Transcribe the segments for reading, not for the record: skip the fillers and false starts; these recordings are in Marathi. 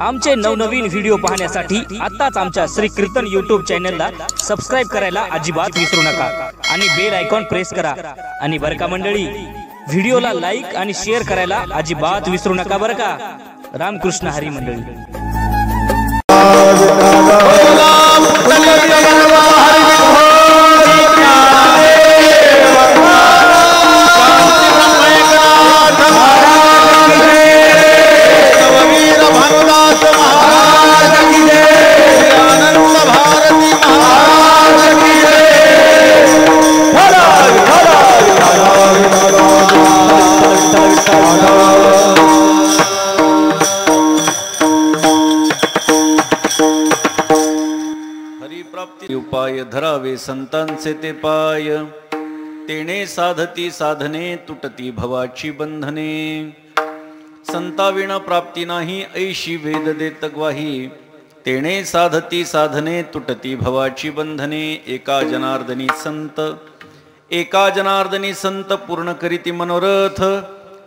आमचे नवनवीन व्हिडिओ पाहण्यासाठी आताच आमच्या श्री कीर्तन YouTube चॅनलला सबस्क्राइब करायला अजिबात विसरू नका आणि बेल आयकॉन प्रेस करा। आणि बरं का मंडळी, व्हिडिओला लाईक आणि शेअर करायला अजिबात विसरू नका बरं का। रामकृष्ण हरी मंडळी। उपाय धरावे संतांचे ते पाय, तेणे साधती साधने तुटती भवाची बंधने। संताविना प्राप्ती नाही ऐशी वेद देत ग्वाही, तेणे साधती साधने तुटती भवाची बंधने। एका जनार्दनी संत पूर्ण करीती मनोरथ,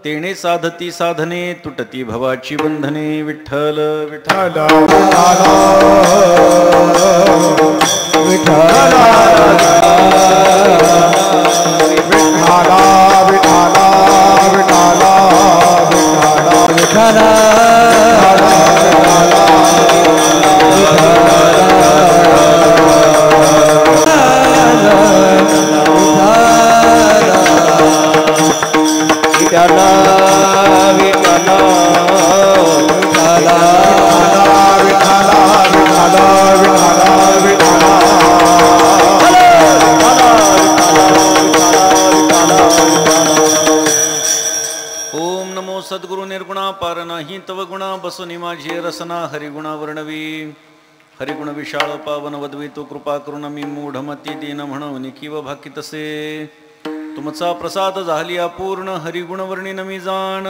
तेणे साधती साधने तुटती भवाची बंधने। विठ्ठल विठ्ठल सद्गुरु निर्गुणा पार नाही तव गुणा, बसुनी माझी रसना हरिगुणा वर्णवी। हरिगुण विशाळ पावन वदवी तो कृपा करुण मी मूढमती दीन म्हणून किव भाकी तसे। तुमचा प्रसाद झाली अपूर्ण हरिगुण वर्णिन मी जाण,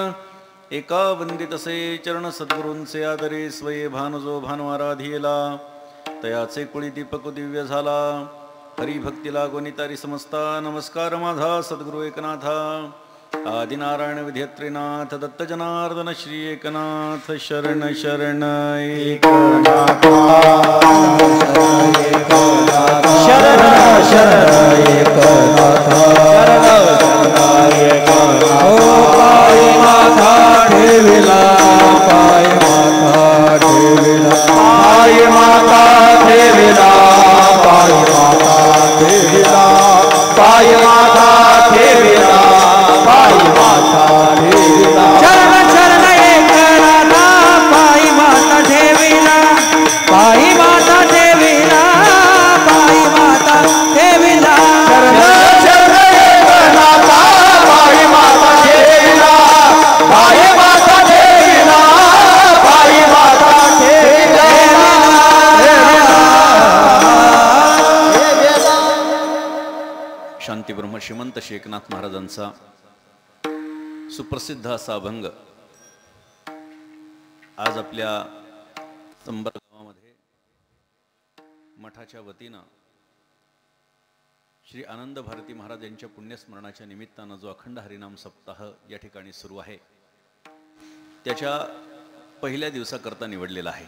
एका वंदितसे चरण सद्गुरूंचे आदरे स्वये भान जो भानवाराधिला। तयाचे कुळी दीपक दिव्य झाला, हरिभक्ती लागोनी तारी समजता। नमस्कार माझा सद्गुरु एकनाथा, आदिनारायण विध्यत्रिनाथ दत्त जनार्दन श्री एकनाथ। शरण शरण एकनाथ, शरण शरण एकनाथ, पाय माथा ठेविला, पाय माथा ठेविला, पाय माथा ठेविला, पाय माथा ठेविला, पाय माथा ठेविला, पाय माथा ठेविला। शरण शरण एकनाथा, पाय माथा ठेविला, पाय माथा ठेविला, पाय माथा ठेविला। शरण शरण एकनाथा, पाय माथा ठेविला, पाय माथा ठेविला, पाय माथा ठेविला। शांती ब्रह्म श्रीमंत श्री एकनाथ महाराजांचा सुप्रसिद्ध असा अभंग आज आपल्या संबर गावामध्ये मठाच्या वतीनं श्री आनंद भारती महाराज यांच्या पुण्यस्मरणाच्या निमित्तानं जो अखंड हरिनाम सप्ताह या ठिकाणी सुरू आहे, त्याच्या पहिल्या दिवसाकरता निवडलेला आहे।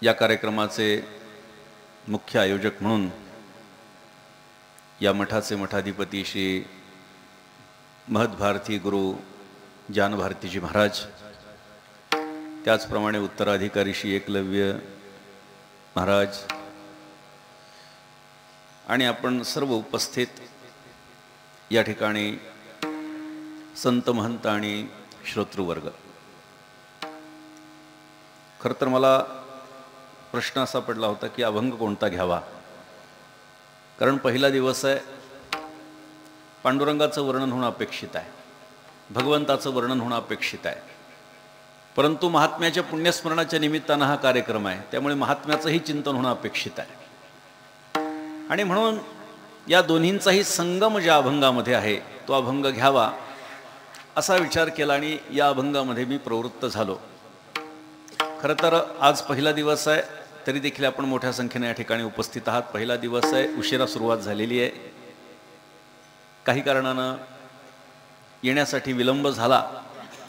या कार्यक्रमाचे मुख्य आयोजक म्हणून या मठाचे मठाधिपती श्री महत भारती गुरु जान भारतीजी महाराज, त्याचप्रमाणे उत्तराधिकारी श्री एकलव्य महाराज आणि आपण सर्व उपस्थित या ठिकाणी संत महंत आणि श्रोतृवर्ग। खरं तर मला प्रश्न असा पडला होता की अभंग कोणता घ्यावा, कारण पहिला दिवस आहे, पांडुरंगाचं वर्णन होणं अपेक्षित आहे, भगवंताचं वर्णन होणं अपेक्षित आहे, परंतु महात्म्याच्या पुण्यस्मरणाच्या निमित्तानं हा कार्यक्रम आहे, त्यामुळे महात्म्याचंही चिंतन होणं अपेक्षित आहे। आणि म्हणून या दोन्हींचाही संगम ज्या अभंगामध्ये आहे तो अभंग घ्यावा असा विचार केला आणि या अभंगामध्ये मी प्रवृत्त झालो। खरं तर आज पहिला दिवस आहे, तरी देखील आपण मोठ्या संख्येने या ठिकाणी उपस्थित आहात। पहिला दिवस आहे, उशिरा सुरुवात झालेली आहे, काही कारणानं येण्यासाठी विलंब झाला,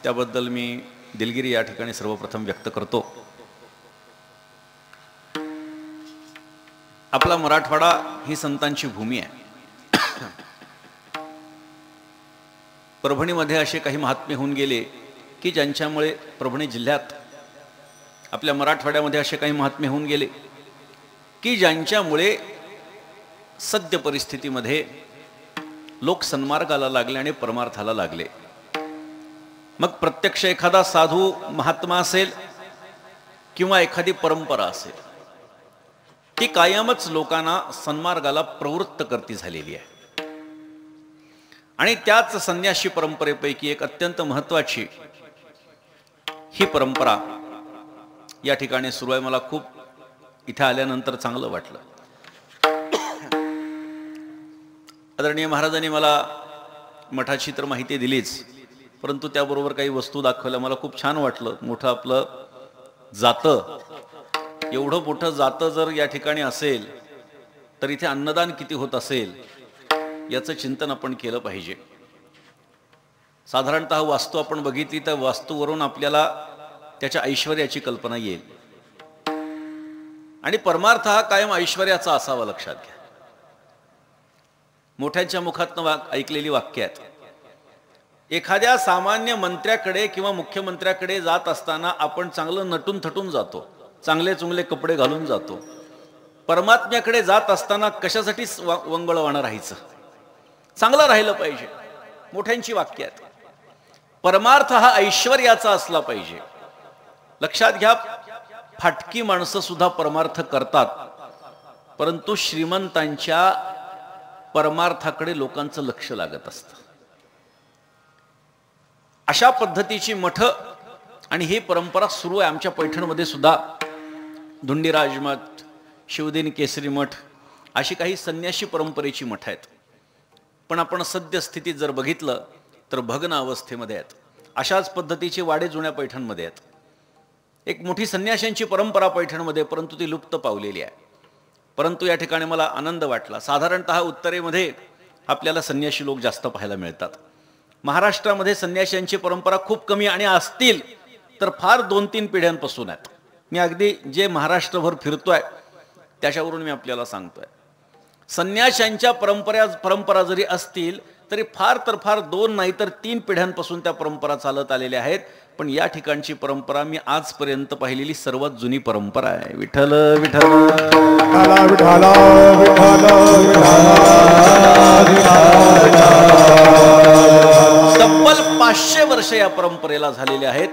त्याबद्दल मी दिलगिरी या ठिकाणी सर्वप्रथम व्यक्त करतो. आपला मराठवाडा ही संतांची भूमी आहे. परभणीमध्ये असे काही महात्मे होऊन गेले की ज्यांच्यामुळे परभणी जिल्ह्यात आपल्या मराठवाड्यामध्ये असे काही महात्मे होऊन गेले की ज्यांच्यामुळे सद्य परिस्थितीमध्ये लोक सन्मार्गाला लागले आणि परमार्थाला लागले. मग प्रत्यक्ष एखादा साधू महात्मा असेल किंवा एखादी परंपरा असेल, ती कायमच लोकांना सन्मार्गाला प्रवृत्त करती झालेली आहे. आणि त्याच संन्यासी परंपरेपैकी एक अत्यंत महत्त्वाची ही परंपरा या ठिकाणी सुरू आहे. मला खूप इथे आल्यानंतर चांगलं वाटलं. आदरणीय महाराजांनी मला मठाची तर माहिती दिलीच, परंतु त्याबरोबर काही वस्तू दाखवल्या. मला खूप छान वाटलं. मोठं आपलं जातं, एवढं मोठं जातं जर या ठिकाणी असेल तर इथे अन्नदान किती होत असेल याचं चिंतन आपण केलं पाहिजे. साधारणतः वास्तू आपण बघितली तर वास्तूवरून आपल्याला त्याच्या ऐश्वर्याची कल्पना येईल. आणि परमार्थ हा कायम ऐश्वर्याचा असावा, लक्षात घ्या. मोठ्यांच्या मुखातनं ऐकलेली वाक्य आहेत. एखाद्या सामान्य मंत्र्याकडे किंवा मुख्यमंत्र्याकडे जात असताना आपण चांगलं नटून थटून जातो, चांगले चुंगले कपडे घालून जातो. परमात्म्याकडे जात असताना कशासाठी वंगळवाणं राहायचं, चांगलं राहिलं पाहिजे. मोठ्यांची वाक्य आहेत. परमार्थ हा ऐश्वर्याचा असला पाहिजे. लक्षात घ्या, फाटकी माणसं सुद्धा परमार्थ करतात, परंतु श्रीमंतांच्या परमार्थाकडे लोकांचं लक्ष लागत असतं. अशा पद्धतीची मठ आणि ही परंपरा सुरू आहे. आमच्या पैठणमध्ये सुद्धा धुंडीराज मठ, शिवदिन केसरी मठ अशी काही संन्यासी परंपरेची मठ आहेत. पण आपण सद्यस्थितीत जर बघितलं तर भग्न अवस्थेमध्ये आहेत. अशाच पद्धतीचे वाडे जुन्या पैठणमध्ये आहेत. एक मोठी संन्याशांची परंपरा पैठणमध्ये, परंतु ती लुप्त पावलेली आहे. परंतु या ठिकाणी मला आनंद वाटला. साधारणतः उत्तरेमध्ये आपल्याला संन्याशी लोक जास्त पाहायला मिळतात. महाराष्ट्रामध्ये संन्याशांची परंपरा खूप कमी, आणि असतील तर फार 2-3 पिढ्यांपासून आहेत. मी अगदी जे महाराष्ट्रभर फिरतोय त्याच्यावरून मी आपल्याला सांगतोय. संन्याशांच्या परंपरा जरी असतील तरी फार तर फार 2 नाही तर 3 पिढ्यांपासून त्या परंपरा चालत आलेल्या आहेत. पण या ठिकाणची परंपरा मी आजपर्यंत पाहिलेली सर्वात जुनी परंपरा आहे. विठ्ठल विठ्ठल तब्बल 500 वर्ष या परंपरेला झालेले आहेत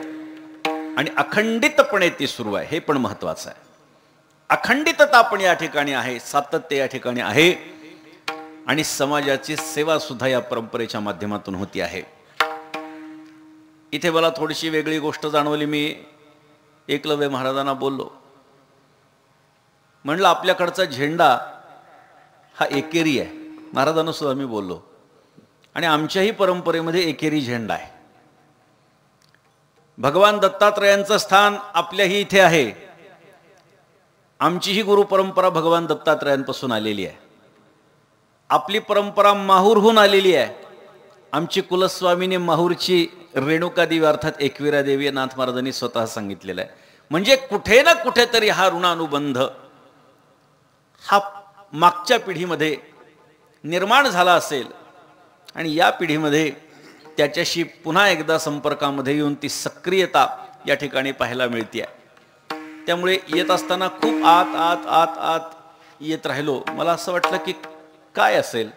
आणि अखंडितपणे ती सुरू आहे. हे पण महत्वाचं आहे. अखंडितता पण या ठिकाणी आहे, सातत्य या ठिकाणी आहे, आणि समाजाची सेवा सुद्धा या परंपरेच्या माध्यमातून होती आहे. इथे मला थोडीशी वेगळी गोष्ट जाणवली. मी एकलव्य महाराजांना बोललो, म्हणलं आपल्याकडचा झेंडा हा एकेरी आहे. महाराजांना सुद्धा मी बोललो, आणि आमच्याही परंपरेमध्ये एकेरी झेंडा आहे. भगवान दत्तात्रयांचं स्थान आपल्याही इथे आहे. आमचीही गुरु परंपरा भगवान दत्तात्रयांपासून आलेली आहे. आपली परंपरा माहूरहून आलेली आहे. आमची कुलस्वामीने माहूरची रेणुका देवी अर्थात एकविरा देवी नाथ महाराजांनी स्वतः सांगितलेलं आहे. म्हणजे कुठे ना कुठेतरी हा ऋणानुबंध हा मागच्या पिढीमध्ये निर्माण झाला असेल, आणि या पिढीमध्ये त्याच्याशी पुन्हा एकदा संपर्कामध्ये येऊन ती सक्रियता या ठिकाणी पाहायला मिळते. त्यामुळे येत असताना खूप आत आत आत आत येत राहिलो. मला असं वाटलं की काय असेल,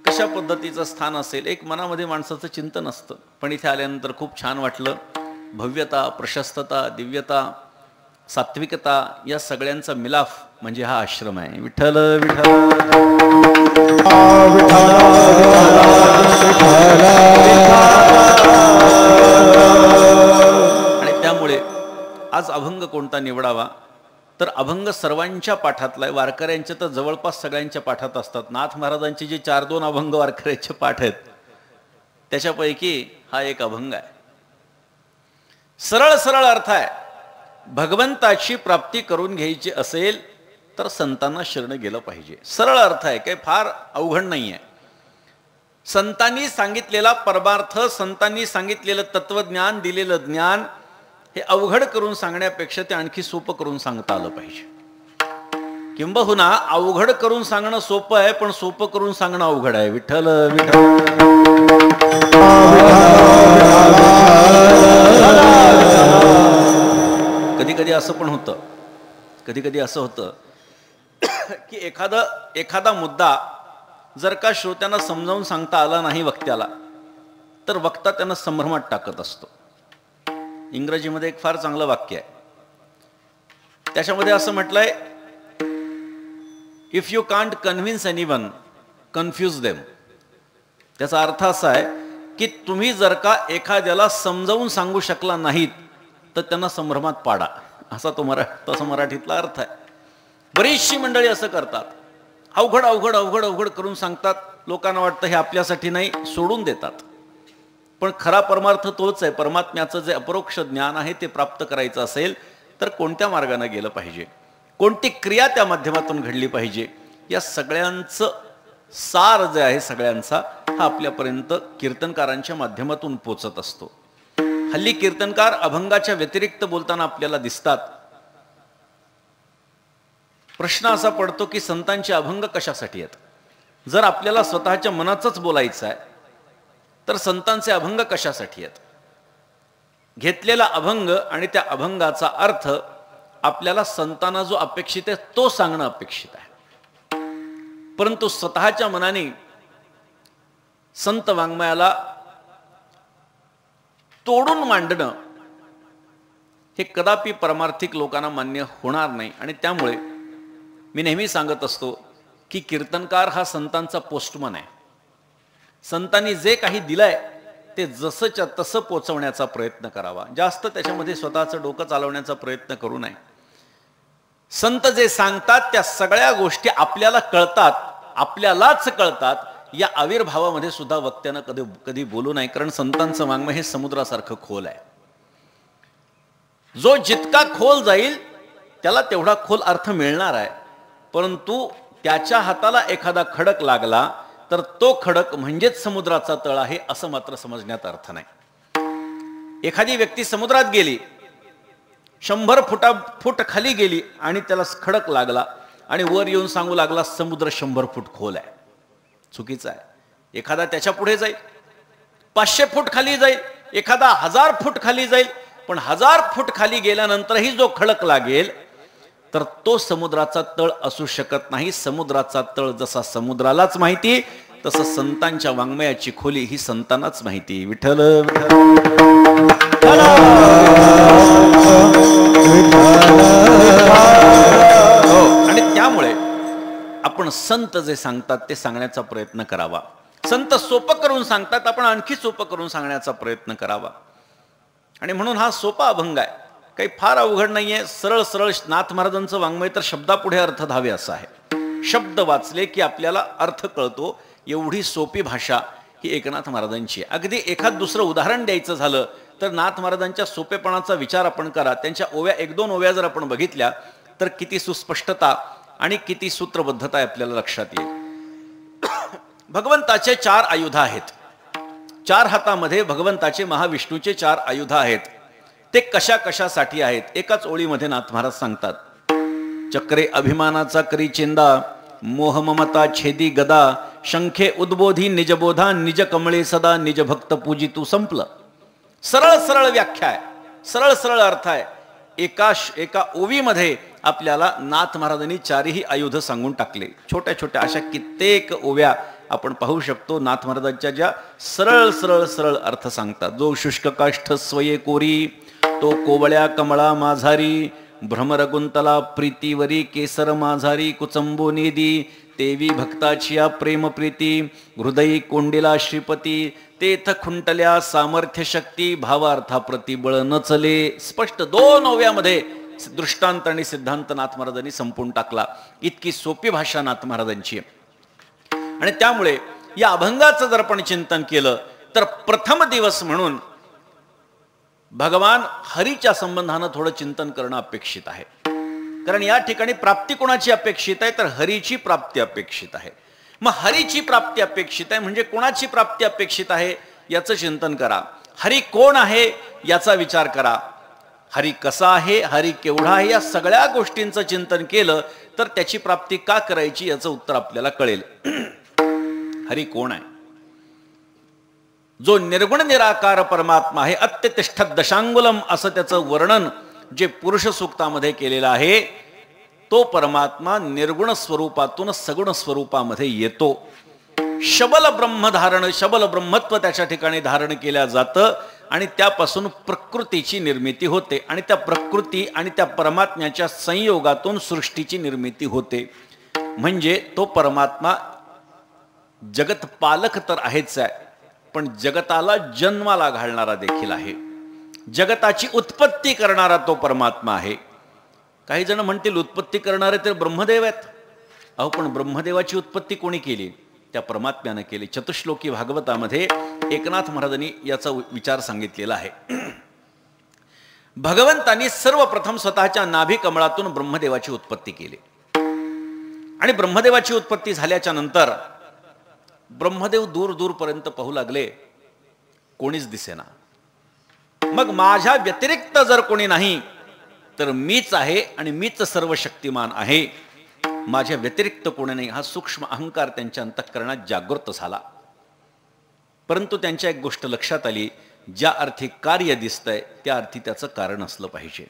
कशा पद्धतीचं स्थान असेल, एक मनामध्ये माणसाचं चिंतन असतं. पण इथे आल्यानंतर खूप छान वाटलं. भव्यता, प्रशस्तता, दिव्यता, सात्विकता या सगळ्यांचा मिलाफ म्हणजे हा आश्रम आहे. विठ्ठल विठ्ठल आणि त्यामुळे आज अभंग कोणता निवडावा, तर अभंग सर्वांच्या पाठातला आहे. वारकऱ्यांच्या तर जवळपास सगळ्यांच्या पाठात असतात. नाथ महाराजांचे जे 4-2 अभंग वारकऱ्यांचे पाठ आहेत त्याच्यापैकी हा एक अभंग आहे. सरळ सरळ अर्थ आहे, भगवंताची प्राप्ती करून घ्यायची असेल तर संतांना शरण गेलं पाहिजे. सरळ अर्थ आहे, काही फार अवघड नाही आहे. संतांनी सांगितलेला परमार्थ, संतांनी सांगितलेलं तत्वज्ञान, दिलेलं ज्ञान हे अवघड करून सांगण्यापेक्षा ते आणखी सोपं करून सांगता आलं पाहिजे. किंबहुना अवघड करून सांगणं सोपं आहे, पण सोपं करून सांगणं अवघड आहे. विठ्ठल विठ्ठल. कधी कधी असं पण होतं, कधी कधी असं होतं की एखादा मुद्दा जर का श्रोत्यांना समजावून सांगता आला नाही वक्त्याला, तर वक्ता त्यांना संभ्रमात टाकत असतो. इंग्रजीमध्ये एक फार चांगलं वाक्य आहे, त्याच्यामध्ये असं म्हटलंय, if you can't convince anyone, confuse them. त्याचा अर्थ असा आहे की तुम्ही जर का एखाद्याला समजावून सांगू शकला नाहीत तर त्यांना संभ्रमात पाडा, असा तसा मराठीतला अर्थ आहे. बरीचशी मंडळी असं करतात, अवघड अवघड अवघड अवघड करून सांगतात, लोकांना वाटतं हे आपल्यासाठी नाही, सोडून देतात. पण खरा परमार्थ तोच आहे. परमात्म्याचं जे अपरोक्ष ज्ञान आहे ते प्राप्त करायचं असेल तर कोणत्या मार्गाने गेलं पाहिजे, कोणती क्रिया त्या माध्यमातून घडली पाहिजे, या सगळ्यांचं सार जे आहे सगळ्यांचा हा आपल्यापर्यंत कीर्तनकारांच्या माध्यमातून पोचत असतो. हल्ली कीर्तनकार अभंगाच्या व्यतिरिक्त बोलताना आपल्याला दिसतात. प्रश्न असा पडतो की संतांचे अभंग कशासाठी आहेत? जर आपल्याला स्वतःच्या मनाचंच बोलायचं आहे तर संतांचे अभंग कशासाठी आहेत? घेतलेला अभंग आणि त्या अभंगाचा अर्थ आपल्याला संतांना जो अपेक्षित आहे तो सांगणं अपेक्षित आहे. परंतु स्वतःच्या मनाने संत वाङ्मयाला तोडून मांडणं हे कदापि परमार्थिक लोकांना मान्य होणार नाही. आणि त्यामुळे मी नेहमी सांगत असतो की कीर्तनकार हा संतांचा पोस्टमन आहे. संतांनी जे काही दिलंय ते जसंच्या तसं पोचवण्याचा प्रयत्न करावा, जास्त त्याच्यामध्ये स्वतःचं डोकं चालवण्याचा प्रयत्न करू नये. संत जे सांगतात त्या सगळ्या गोष्टी आपल्याला कळतात, आपल्यालाच कळतात, या आविर्भावामध्ये सुद्धा वक्त्यानं कधी बोलू नये. कारण संतांचं वाङ्मय हे समुद्रासारखं खोल आहे. जो जितका खोल जाईल त्याला तेवढा खोल अर्थ मिळणार आहे. परंतु त्याच्या हाताला एखादा खडक लागला तर तो खडक म्हणजेच समुद्राचा तळ आहे असं मात्र समजण्यात अर्थ नाही. एखादी व्यक्ती समुद्रात गेली, 100 फूट खाली गेली आणि त्याला खडक लागला आणि वर येऊन सांगू लागला समुद्र 100 फूट खोल आहे, चुकीचं आहे. एखादा त्याच्या पुढे जाईल, 500 फूट खाली जाईल, एखादा 1000 फूट खाली जाईल, पण 1000 फूट खाली गेल्यानंतरही जो खडक लागेल तर तो समुद्राचा तळ असू शकत नाही. समुद्राचा तळ जसा समुद्रालाच माहिती तसं संतांच्या वाङ्मयाची खोली ही संतांनाच माहिती. विठ्ठल आणि त्यामुळे आपण संत जे सांगतात ते सांगण्याचा प्रयत्न करावा. संत सोपं करून सांगतात, आपण आणखी सोपं करून सांगण्याचा प्रयत्न करावा. आणि म्हणून हा सोपा अभंग आहे, काही फार अवघड नाहीये. सरळ सरळ नाथ महाराजांचं वाङ्मय तर शब्दापुढे अर्थ धावे असं आहे. शब्द वाचले की आपल्याला अर्थ कळतो, एवढी सोपी भाषा ही एकनाथ महाराजांची आहे. अगदी एखाद दुसरं उदाहरण द्यायचं झालं तर नाथ महाराजांच्या सोपेपणाचा विचार आपण करा. त्यांच्या ओव्या 1-2 ओव्या जर आपण बघितल्या तर किती सुस्पष्टता आणि किती सूत्रबद्धता आपल्याला लक्षात येईल. भगवंताचे 4 आयुध आहेत. 4 हातामध्ये भगवंताचे महाविष्णूचे 4 आयुध आहेत. ते कशा कशासाठी आहेत एकाच ओळीमध्ये नाथ महाराज सांगतात. चक्रे अभिमानाचा करी चेंदा, मोह ममता छेदी गदा, शंखे उद्बोधी निजबोधा, निज कमळे सदा, निज भक्त पूजी तू. संपलं. सरळ सरळ व्याख्या आहे, सरळ सरळ अर्थ आहे. एका ओवीमध्ये आपल्याला नाथ महाराजांनी 4ही आयुध सांगून टाकले. छोट्या छोट्या अशा कित्येक ओव्या आपण पाहू शकतो नाथ महाराजांच्या, ज्या सरळ सरळ सरळ अर्थ सांगतात. जो शुष्क काष्ठ स्वये कोरी, तो कोवळ्या कमळा माझारी, भ्रमरगुंतला प्रीतीवरी, केसर माझारी कुचंबो नेदी, तेवी भक्ताचिया प्रेम प्रीती, हृदयी कोंडिला श्रीपती, तेथ खुंटल्या सामर्थ्य शक्ती, भावार्था प्रतिबळ न चले. स्पष्ट 2 ओव्यामध्ये दृष्टांत आणि सिद्धांत नाथ महाराजांनी संपून टाकला. इतकी सोपी भाषा नाथ महाराजांची. आणि त्यामुळे या अभंगाचं जर आपण चिंतन केलं तर प्रथम दिवस म्हणून भगवान हरीच्या संबंधानं थोडं चिंतन करणं अपेक्षित आहे. कारण या ठिकाणी प्राप्ती कोणाची अपेक्षित आहे तर हरीची प्राप्ती अपेक्षित आहे. मग हरीची प्राप्ती अपेक्षित आहे म्हणजे कोणाची प्राप्ती अपेक्षित आहे याचं चिंतन करा. हरी कोण आहे याचा विचार करा. हरी कसा आहे, हरी केवढा आहे, या सगळ्या गोष्टींचं चिंतन केलं तर त्याची प्राप्ती का करायची याचं उत्तर आपल्याला कळेल. हरी कोण आहे? जो निर्गुण निराकार परमात्मा आहे. अत्यतिष्ठत दशांगुलम असं त्याचं वर्णन जे पुरुष सूक्तामध्ये केलेलं आहे, तो परमात्मा निर्गुण स्वरूपातून सगुण स्वरूपामध्ये येतो. शबल ब्रह्मधारण, शबल ब्रह्मत्व त्याच्या ठिकाणी धारण केल्या जातं आणि त्यापासून प्रकृतीची निर्मिती होते आणि त्या प्रकृती आणि त्या परमात्म्याच्या संयोगातून सृष्टीची निर्मिती होते. म्हणजे तो परमात्मा जगत पालक तर आहेच आहे, पण जगताला जन्माला घालणारा देखील आहे. जगताची उत्पत्ती करणारा तो परमात्मा आहे. काही जण म्हणतील उत्पत्ती करणारे तर ब्रह्मदेव आहेत. अहो, पण ब्रह्मदेवाची उत्पत्ती कोणी केली? त्या परमात्म्यानं केली. चतुश्लोकी भागवतामध्ये एकनाथ महाराजांनी याचा विचार सांगितलेला आहे. भगवंतांनी सर्वप्रथम स्वतःच्या नाभी कमळातून ब्रह्मदेवाची उत्पत्ती केली आणि ब्रह्मदेवाची उत्पत्ती झाल्याच्या नंतर ब्रह्मदेव दूर दूरपर्यंत पाहू लागले, कोणीच दिसेना. मग माझ्या व्यतिरिक्त जर कोणी नाही तर मीच आहे आणि मीच सर्व शक्तिमान आहे, माझ्या व्यतिरिक्त कोणी नाही, हा सूक्ष्म अहंकार त्यांच्या अंतःकरणात जागृत झाला. परंतु त्यांच्या एक गोष्ट लक्षात आली, ज्या अर्थी कार्य दिसतंय त्या अर्थी त्याचं कारण असलं पाहिजे.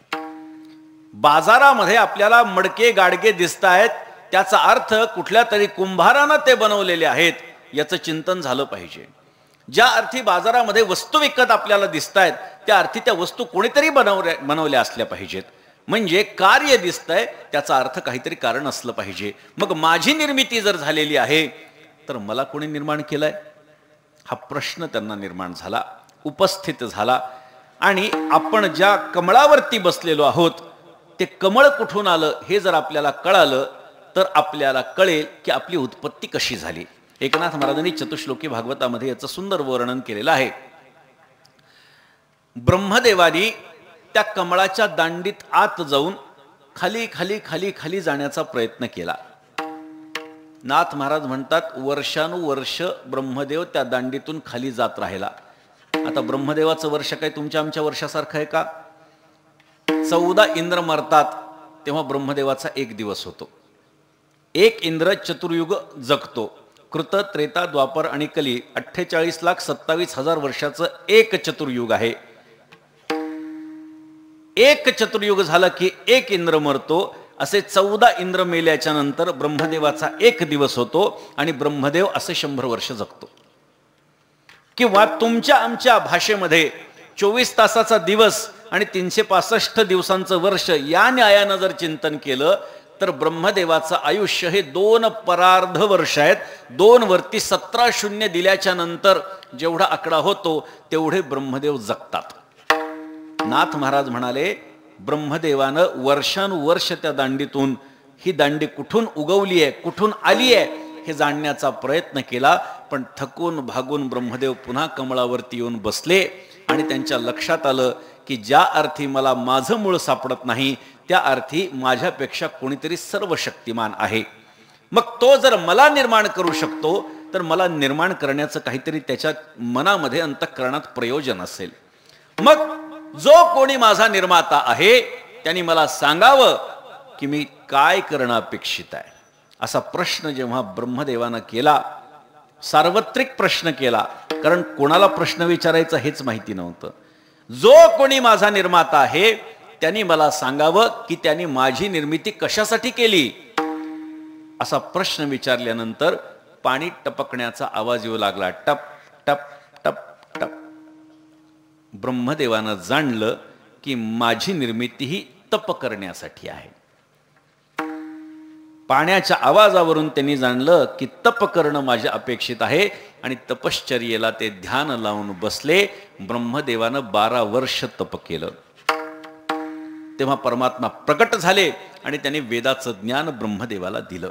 बाजारामध्ये आपल्याला मडके गाडगे दिसतायत, त्याचा अर्थ कुठल्या तरी कुंभारानं ते बनवलेले आहेत याचं चिंतन झालं पाहिजे. ज्या अर्थी बाजारामध्ये वस्तू विकत आपल्याला दिसतायत त्या अर्थी त्या वस्तू कोणीतरी बनवल्या असल्या पाहिजेत. म्हणजे कार्य दिसतंय त्याचा अर्थ काहीतरी कारण असलं पाहिजे. मग माझी निर्मिती जर झालेली आहे तर मला कोणी निर्माण केलंय हा प्रश्न त्यांना निर्माण झाला, उपस्थित झाला. आणि आपण ज्या कमळावरती बसलेलो आहोत ते कमळ कुठून आलं हे जर आपल्याला कळालं तर आपल्याला कळेल की आपली उत्पत्ती कशी झाली. एकनाथ महाराजांनी चतुश्लोकी भागवतामध्ये याचं सुंदर वर्णन केलेलं आहे. ब्रह्मदेवानी त्या कमळाच्या दांडीत आत जाऊन खाली खाली खाली खाली जाण्याचा प्रयत्न केला. नाथ महाराज म्हणतात, वर्षानुवर्ष ब्रह्मदेव त्या दांडीतून खाली जात राहिला. आता ब्रह्मदेवाचं वर्ष काय तुमच्या आमच्या वर्षासारखं आहे का? 14 इंद्र मरतात तेव्हा ब्रह्मदेवाचा एक दिवस होतो. एक इंद्र चतुर्युग जगतो. कृत, त्रेता, द्वापर आणि कली 48,27,000 वर्षाचं एक चतुर्युग आहे. एक चतुर्युग झालं की एक इंद्र मरतो. असे 14 इंद्र मेल्याच्या नंतर ब्रह्मदेवाचा एक दिवस होतो आणि ब्रह्मदेव असे 100 वर्ष जगतो. किंवा तुमच्या आमच्या भाषेमध्ये 24 तासाचा दिवस आणि 365 दिवसांचं वर्ष या न्यायानं जर चिंतन केलं तर ब्रह्मदेवाचं आयुष्य हे 2 परार्ध वर्ष आहेत. 2 वरती 17 शून्य दिल्याच्या नंतर जेवढा आकडा होतो तेवढे ब्रह्मदेव जगतात. नाथ महाराज म्हणाले, ब्रह्मदेवानं वर्षानुवर्ष त्या दांडीतून ही दांडी कुठून उगवली आहे, कुठून आली आहे हे जाणण्याचा प्रयत्न केला. पण थकून भागून ब्रह्मदेव पुन्हा कमळावरती येऊन बसले आणि त्यांच्या लक्षात आलं की ज्या अर्थी मला माझं मूळ सापडत नाही त्या अर्थी माझ्यापेक्षा कोणीतरी सर्व शक्तिमान आहे. मग तो जर मला निर्माण करू शकतो तर मला निर्माण करण्याचं काहीतरी त्याच्या मनामध्ये अंतःकरणात प्रयोजन असेल. मग जो कोणी माझा निर्माता आहे त्यांनी मला सांगावं की मी काय करणं अपेक्षित आहे. असा प्रश्न जेव्हा ब्रह्मदेवानं केला, सार्वत्रिक प्रश्न केला, कारण कोणाला प्रश्न विचारायचा हेच माहिती नव्हतं. जो कोणी माझा निर्माता आहे त्यांनी मला सांगावं की त्यांनी माझी निर्मिती कशासाठी केली. असा प्रश्न विचारल्यानंतर पाणी टपकण्याचा आवाज येऊ लागला. टप टप टप टप. ब्रह्मदेवानं जाणलं की माझी निर्मिती ही तप करण्यासाठी आहे. पाण्याच्या आवाजावरून त्यांनी जाणलं की तप करणं माझ्या अपेक्षित आहे आणि तपश्चर्येला ते ध्यान लावून बसले. ब्रह्मदेवानं 12 वर्ष तप केलं. तेव्हा परमात्मा प्रकट झाले आणि त्याने वेदाचं ज्ञान ब्रह्मदेवाला दिलं.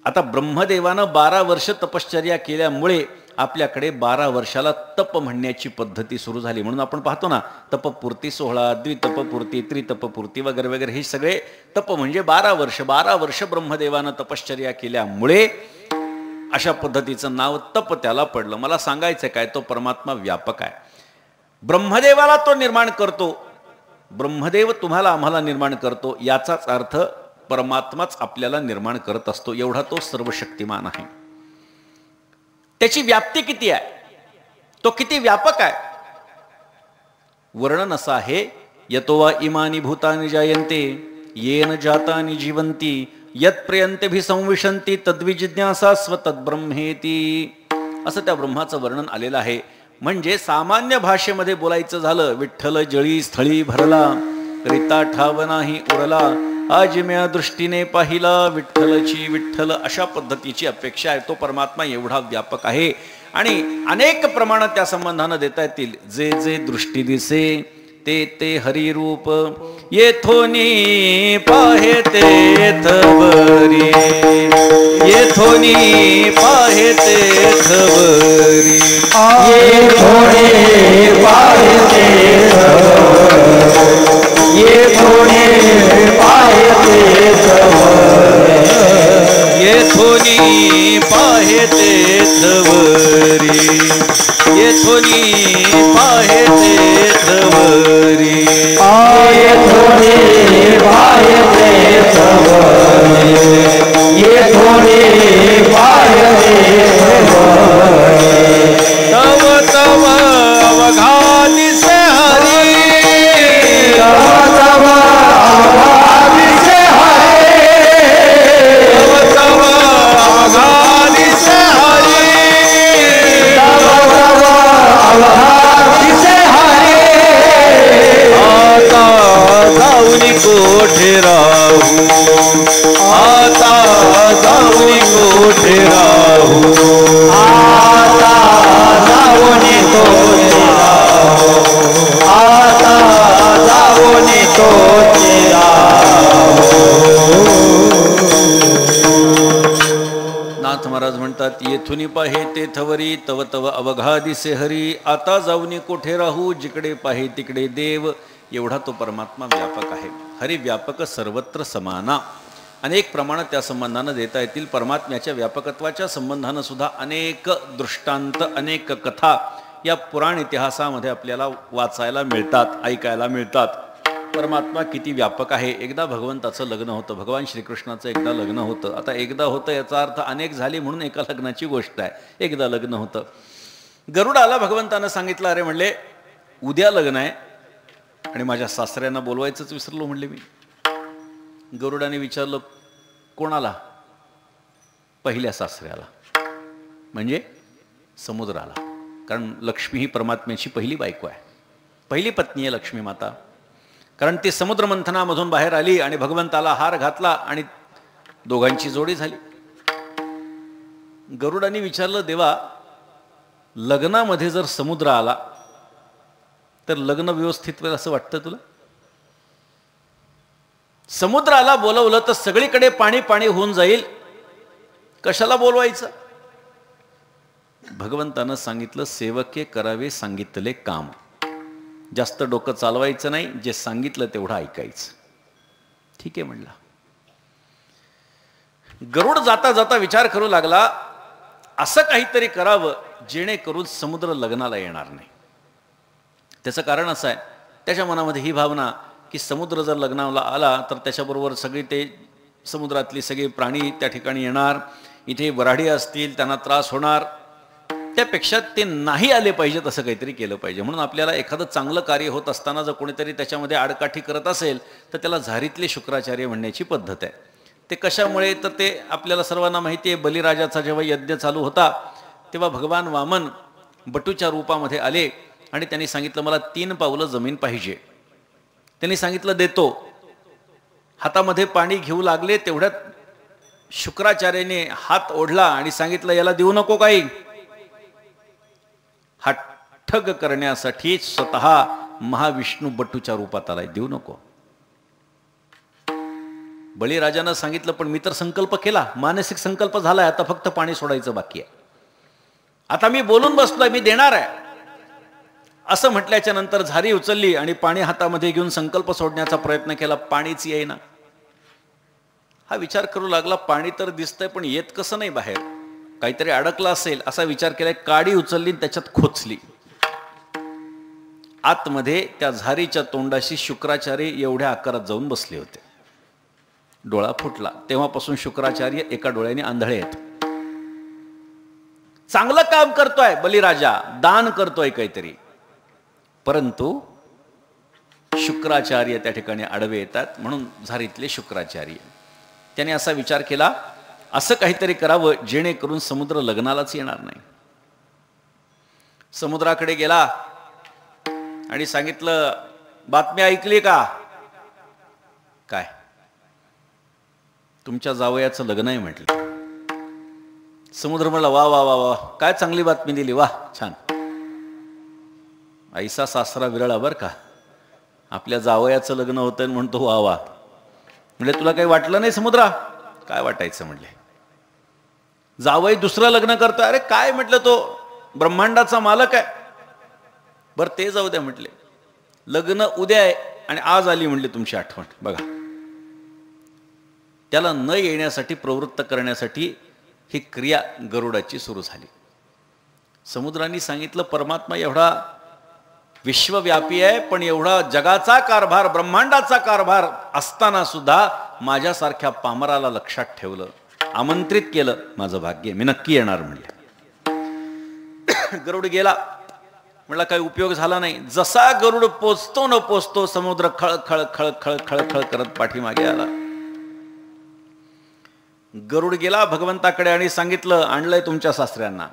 आता ब्रह्मदेवानं 12 वर्ष तपश्चर्या केल्यामुळे आपल्याकडे 12 वर्षाला तप म्हणण्याची पद्धती सुरू झाली. म्हणून आपण पाहतो ना, तपपूर्ती सोहळा, द्वितपपूर्ती, त्रितपपूर्ती वगैरे वगैरे हे सगळे तप म्हणजे 12 वर्ष ब्रह्मदेवानं तपश्चर्या केल्यामुळे अशा पद्धतीचं नाव तप त्याला पडलं. मला सांगायचं काय, तो परमात्मा व्यापक आहे. ब्रह्मदेवाला तो निर्माण करतो, ब्रह्मदेव तुम्हाला आम्हाला निर्माण करतो, याचाच अर्थ परमात्माच आपल्याला निर्माण करत असतो. एवढा तो सर्वशक्तिमान आहे. त्याची व्याप्ती किती आहे, तो किती व्यापक आहे. वर्णन असं आहे, यतो वा इमानी भूतानि जायन्ते येन जातानि जीवन्ति यत्प्रयन्तेभिसंविशन्ति तद्विजिज्ञासास्व तद्ब्रह्मेति. असं त्या ब्रह्माचं वर्णन आलेलं आहे. म्हणजे सामान्य भाषेमध्ये बोलायचं झालं, विठ्ठल जळी स्थळी भरला, रिता ठाव नाही उरला, आज म्या दृष्टीने पाहिला विठ्ठलची विठ्ठल. अशा पद्धतीची अपेक्षा आहे. तो परमात्मा एवढा व्यापक आहे आणि अनेक प्रमाणात त्या संबंधानं देता येतील. जे जे दृष्टी दिसे ते ते हरिरूप, येथोनी पाहे तेथ बरी, येथोनी पाहे तेथ बरी, येथोनी पाहे तेथ बरी, येथोनी पाहे तेथ बरी, येथोनी पाहे तेथ बरी, येथोनी पाहे तेथ बरी, येथोनी पाहे तेथ बरी, येथोनी पाहे तेथ बरी. तव तव अवघा दिसे हरी, तव तव अवघा दिसे हरी, तव तव अवघा दिसे हरी, तव तव अवघा दिसे हरी. आता जाऊनी कोठे राहू, आता जाऊनी कोठे राहू, आता जाऊनी तोचे राहो, आता जाऊनी तोचे राहो. नाथ महाराज म्हणतात, येथुनी पाहे तेथवरी तव तव अवघा दिसे हरी, आता जाऊनी कोठे राहू, जिकडे पाहे तिकडे देव. एवढा तो परमात्मा व्यापक आहे. हरी व्यापक सर्वत्र समाना. अनेक प्रमाणात त्या संबंधानं देता येतील. परमात्म्याच्या व्यापकत्वाच्या संबंधानं सुद्धा अनेक दृष्टांत, अनेक कथा या पुराण इतिहासामध्ये आपल्याला वाचायला मिळतात, ऐकायला मिळतात. परमात्मा किती व्यापक आहे. एकदा भगवंताचं लग्न होतं, भगवान श्रीकृष्णाचं एकदा लग्न होतं. आता एकदा होतं याचा अर्थ अनेक झाली म्हणून एका लग्नाची गोष्ट आहे. एकदा लग्न होतं. गरुडाला भगवंतानं सांगितलं, अरे म्हणले उद्या लग्न आहे आणि माझ्या सासऱ्यांना बोलवायचंच विसरलो म्हणले मी. गरुडाने विचारलं, कोणाला? पहिल्या सासऱ्याला, म्हणजे समुद्राला. कारण लक्ष्मी ही परमात्म्याची पहिली बायको आहे, पहिली पत्नी आहे लक्ष्मी माता. कारण ती समुद्र मंथनामधून बाहेर आली आणि भगवंताला हार घातला आणि दोघांची जोडी झाली. गरुडाने विचारलं, देवा लग्नामध्ये जर समुद्र आला तर लग्न व्यवस्थित होईल असं वाटतं तुला? समुद्राला बोलवलं तर सगळीकडे पाणी पाणी होऊन जाईल, कशाला बोलवायचं? भगवंतानं सांगितलं, सेवके करावे सांगितले काम. जास्त डोकं चालवायचं नाही, जे सांगितलं तेवढं ऐकायचं. ठीक आहे म्हणला. गरुड जाता जाता विचार करू लागला, असं काहीतरी करावं जेणेकरून समुद्र लग्नाला येणार नाही. त्याचं कारण असं आहे, त्याच्या मनामध्ये ही भावना की समुद्र जर लग्नाला आला तर त्याच्याबरोबर सगळी ते समुद्रातली सगळी प्राणी त्या ठिकाणी येणार, इथे वऱ्हाडी असतील, त्यांना त्रास होणार. त्यापेक्षा ते नाही आले पाहिजेत, असं काहीतरी केलं पाहिजे. म्हणून आपल्याला एखादं चांगलं कार्य होत असताना जर कोणीतरी त्याच्यामध्ये आडकाठी करत असेल तर त्याला झारीतले शुक्राचार्य म्हणण्याची पद्धत आहे. ते कशामुळे तर ते आपल्याला सर्वांना माहिती आहे, बलिराजाचा जेव्हा यज्ञ चालू होता तेव्हा भगवान वामन बटूच्या रूपामध्ये आले आणि त्यांनी सांगितलं, मला 3 पावलं जमीन पाहिजे. त्यांनी सांगितलं, देतो. हातामध्ये पाणी घेऊ लागले, तेवढ्यात शुक्राचार्याने हात ओढला आणि सांगितलं, याला देऊ नको काही. हा ठग करण्यासाठी स्वतः महाविष्णू बटूच्या रूपात आलाय, देऊ नको. बळीराजानं सांगितलं, पण मी तर संकल्प केला, मानसिक संकल्प झालाय, आता फक्त पाणी सोडायचं बाकी आहे. आता मी बोलून बसलोय, मी देणार आहे असं म्हटल्याच्या नंतर झारी उचलली आणि पाणी हातामध्ये घेऊन संकल्प सोडण्याचा प्रयत्न केला. पाणीच येईना. हा विचार करू लागला, पाणी तर दिसतंय पण येत कसं नाही बाहेर, काहीतरी अडकलं असेल असा विचार केला. काडी उचलली त्याच्यात खोचली. आतमध्ये त्या झारीच्या तोंडाशी शुक्राचार्य एवढ्या आकारात जाऊन बसले होते. डोळा फुटला. तेव्हापासून शुक्राचार्य एका डोळ्याने आंधळे आहेत. चांगलं काम करतोय बलिराजा, दान करतोय काहीतरी, परंतु शुक्राचार्य त्या ठिकाणी आडवे येतात. म्हणून झारीतले शुक्राचार्य. त्याने असा विचार केला, असं काहीतरी करावं जेणेकरून समुद्र लग्नालाच येणार नाही. समुद्राकडे गेला आणि सांगितलं, बातमी ऐकली का? काय? तुमच्या जावयाचं लग्न आहे म्हटलं. समुद्र म्हणला, वा वा वा वा, काय चांगली बातमी दिली, वा छान. ऐसा सासरा विरळा बर का, आपल्या जावयाचं लग्न होतं म्हणतो वा वा. म्हणजे तुला काही वाटलं नाही समुद्रा? काय वाटायचं म्हणले, जावई दुसरं लग्न करतोय. अरे काय म्हटलं, तो ब्रह्मांडाचा मालक आहे. बरं ते जाऊ द्या म्हटले, लग्न उद्या आहे आणि आज आली म्हणली तुमची आठवण. बघा, त्याला न येण्यासाठी प्रवृत्त करण्यासाठी ही क्रिया गरुडाची सुरू झाली. समुद्राने सांगितलं, परमात्मा एवढा विश्वव्यापी आहे, पण एवढा जगाचा कारभार, ब्रह्मांडाचा कारभार असताना सुद्धा माझ्यासारख्या पामराला लक्षात ठेवलं, आमंत्रित केलं. माझं भाग्य, मी नक्की येणार म्हणले. गरुड गेला. म्हणला काही उपयोग झाला नाही. जसा गरुड पोचतो न पोचतो समुद्र खळ खळ खळ खळ खळ खळ करत पाठीमागे आला. गरुड गेला भगवंताकडे आणि सांगितलं, आणलंय तुमच्या सासऱ्यांना,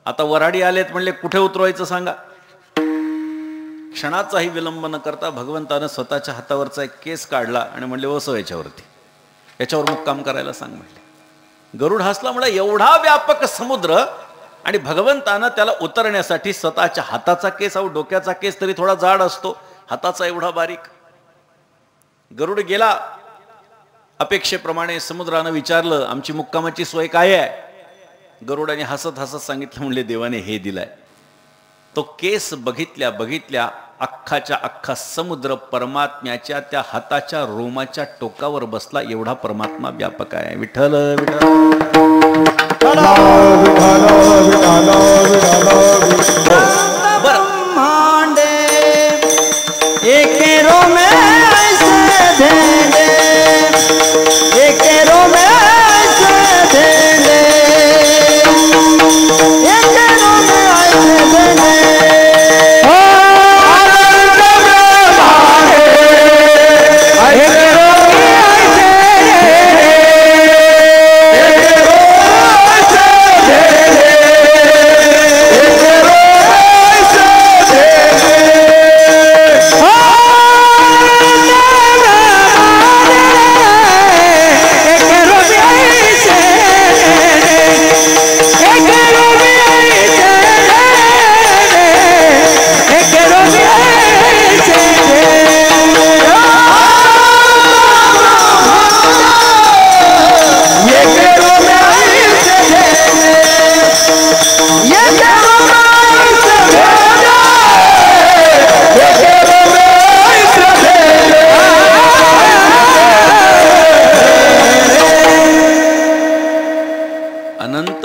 आता वराडी आलेत म्हणले, कुठे उतरवायचं सांगा. क्षणाचाही विलंब न करता भगवंतानं स्वतःच्या हातावरचा एक केस काढला आणि म्हणले, वसव याच्यावरती, याच्यावर मुक्काम करायला सांग म्हणले. गरुड हसला. म्हणला, एवढा व्यापक समुद्र आणि भगवंतानं त्याला उतरण्यासाठी स्वतःच्या हाताचा केस, अहो डोक्याचा केस तरी थोडा जाड असतो, हाताचा एवढा बारीक. गरुड गेला. अपेक्षेप्रमाणे समुद्रानं विचारलं, आमची मुक्कामाची सोय काय आहे? गरुडाने हसत हसत सांगितलं, म्हणले, देवाने हे दिलाय. तो केस बघितल्या बघितल्या अख्खाच्या अख्खा समुद्र परमात्म्याच्या त्या हाताच्या रोमाच्या टोकावर बसला. एवढा परमात्मा व्यापक आहे. विठ्ठल ब्रह्मांडे एके रोमे ऐसे धेंगे, एके रोमे ऐसे धेंगे, एके रोमे ऐसे धेंगे.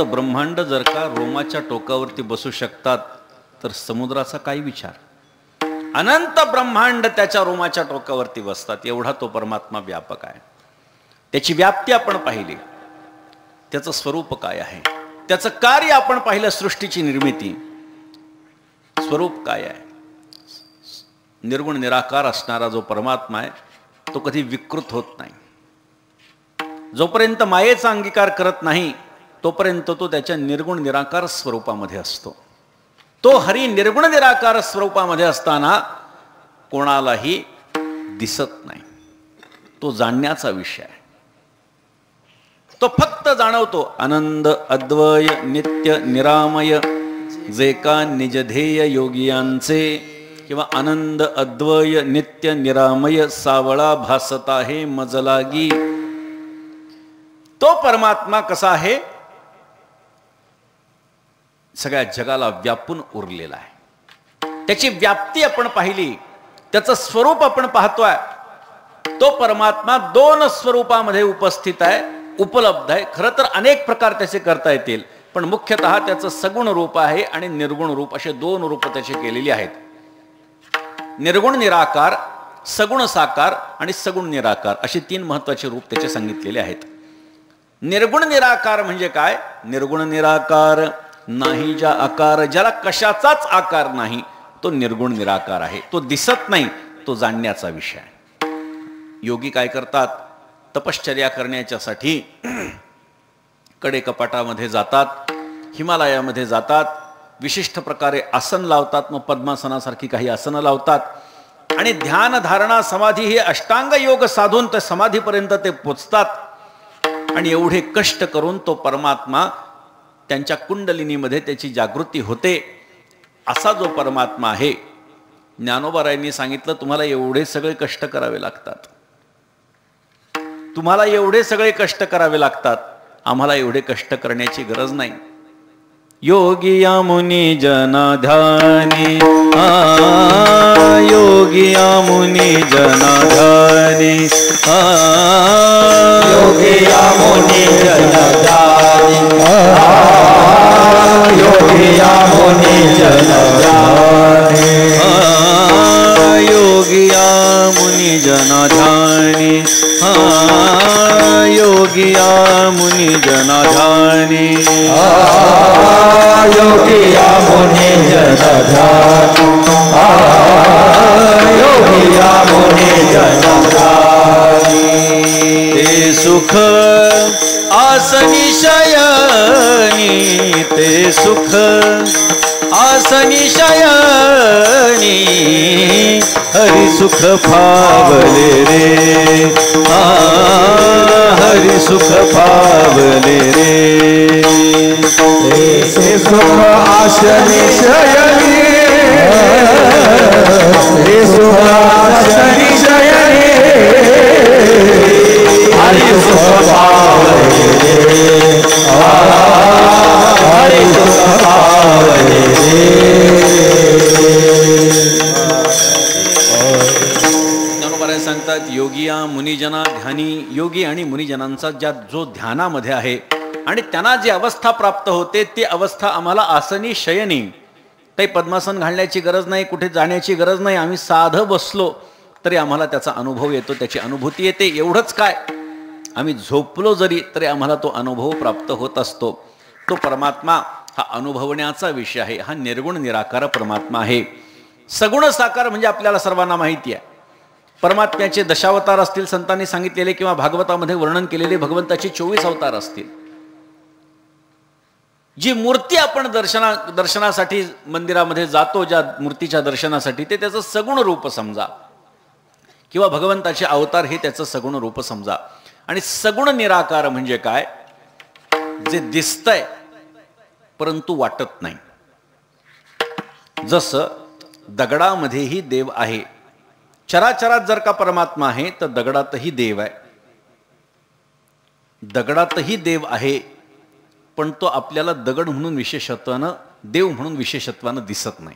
ब्रह्मांड जर का रोमाच्या टोकावरती बसू शकतात तर समुद्राचा काय विचार. अनंत ब्रह्मांड त्याच्या रोमाच्या टोकावरती बसतात. एवढा तो परमात्मा व्यापक आहे. त्याची व्याप्ती आपण पाहिली, त्याचं स्वरूप काय आहे, त्याचं कार्य आपण पाहिलं, सृष्टीची निर्मिती, स्वरूप काय आहे. निर्गुण निराकार असणारा जो परमात्मा आहे तो कधी विकृत होत नाही. जोपर्यंत मायेचा अंगीकार करत नाही तोपर्यंत तो त्याच्या निर्गुण निराकार स्वरूपामध्ये असतो. तो हरी निर्गुण निराकार स्वरूपामध्ये असताना कोणालाही दिसत नाही. तो जाणण्याचा विषय आहे. तो फक्त जाणवतो. आनंद अद्वय नित्य निरामय जे का निजध्येय योगियांचे, किंवा आनंद अद्वय नित्य निरामय सावळा भासत आहे मजलागी. तो परमात्मा कसा आहे, सगळ्या जगाला व्यापून उरलेला आहे. त्याची व्याप्ती आपण पाहिली, त्याचं स्वरूप आपण पाहतोय. तो परमात्मा दोन स्वरूपामध्ये उपस्थित आहे, उपलब्ध आहे. खरं तर अनेक प्रकार त्याचे करता येतील, पण मुख्यतः त्याचं सगुण रूप आहे आणि निर्गुण रूप असे दोन रूप त्याचे केलेली आहेत. निर्गुण निराकार, सगुण साकार आणि सगुण निराकार असे तीन महत्वाचे रूप त्याचे सांगितलेले आहेत. निर्गुण निराकार म्हणजे काय? निर्गुण निराकार नाही ज्या आकार, ज्याला कशाचाच आकार नाही तो निर्गुण निराकार आहे. तो दिसत नाही, तो जाणण्याचा विषय आहे. योगी काय करतात? तपश्चर्या करण्याच्यासाठी कडे कपाटामध्ये जातात, हिमालयामध्ये जातात, विशिष्ट प्रकारे आसन लावतात, मग पद्मासनासारखी काही आसनं लावतात आणि ध्यान धारणा समाधी हे अष्टांग योग साधून त्या समाधीपर्यंत ते पोचतात आणि एवढे कष्ट करून तो परमात्मा त्यांच्या कुंडलिनीमध्ये त्याची जागृती होते. असा जो परमात्मा आहे, ज्ञानोबारायांनी सांगितलं तुम्हाला एवढे सगळे कष्ट करावे लागतात, तुम्हाला एवढे सगळे कष्ट करावे लागतात, आम्हाला एवढे कष्ट करण्याची गरज नाही. योगी या मुनी जनाधानी, योगी या मुनी जनाधानी, योगी या मुनी जनाधानी, योगी या मुनी जनाधानी, योगी या मुनी जनाधानी, योगी या मुनी जनाधानी, योगी या मुनी जनाधानी, योगी या मुनी जनाधानी. ते सुख आसनी शयनी, ते सुख आसनी शयनी, हरि सुख पावले रे, हरि सुख पावले रे. ते सुख आसनी शयनी, ते सुख आसनी शयनी, हरि सुख पावले रे, हरि सुख पावले रे. सांगतात योगी या मुनिजना ध्यानी. योगी आणि मुनिजनांचा जो ध्यानामध्ये आहे आणि त्यांना जी अवस्था प्राप्त होते ती अवस्था आम्हाला आसनी शयनी, काही पद्मासन घालण्याची गरज नाही, कुठे जाण्याची गरज नाही, आम्ही साधं बसलो तरी आम्हाला त्याचा अनुभव येतो, त्याची अनुभूती येते. एवढंच काय, आम्ही झोपलो जरी तरी आम्हाला तो अनुभव प्राप्त होत असतो. तो परमात्मा हा अनुभवण्याचा विषय आहे. हा निर्गुण निराकार परमात्मा आहे. सगुण साकार म्हणजे आपल्याला सर्वांना माहिती आहे. परमात्म्याचे दशावतार असतील संतांनी सांगितलेले किंवा भागवतामध्ये वर्णन केलेले भगवंताचे 24 अवतार असतील. जी मूर्ती आपण दर्शनासाठी मंदिरामध्ये जातो, ज्या मूर्तीच्या दर्शनासाठी, ते त्याचं सगुण रूप समजा किंवा भगवंताचे अवतार हे त्याचं सगुण रूप समजा. आणि सगुण निराकार म्हणजे काय? जे दिसतंय परंतु वाटत नाही. जसं दगडामध्येही देव आहे. चराचरात जर का परमात्मा आहे तर दगडातही देव आहे. दगडातही देव आहे, पण तो आपल्याला दगड म्हणून विशेषत्वानं, देव म्हणून विशेषत्वानं दिसत नाही.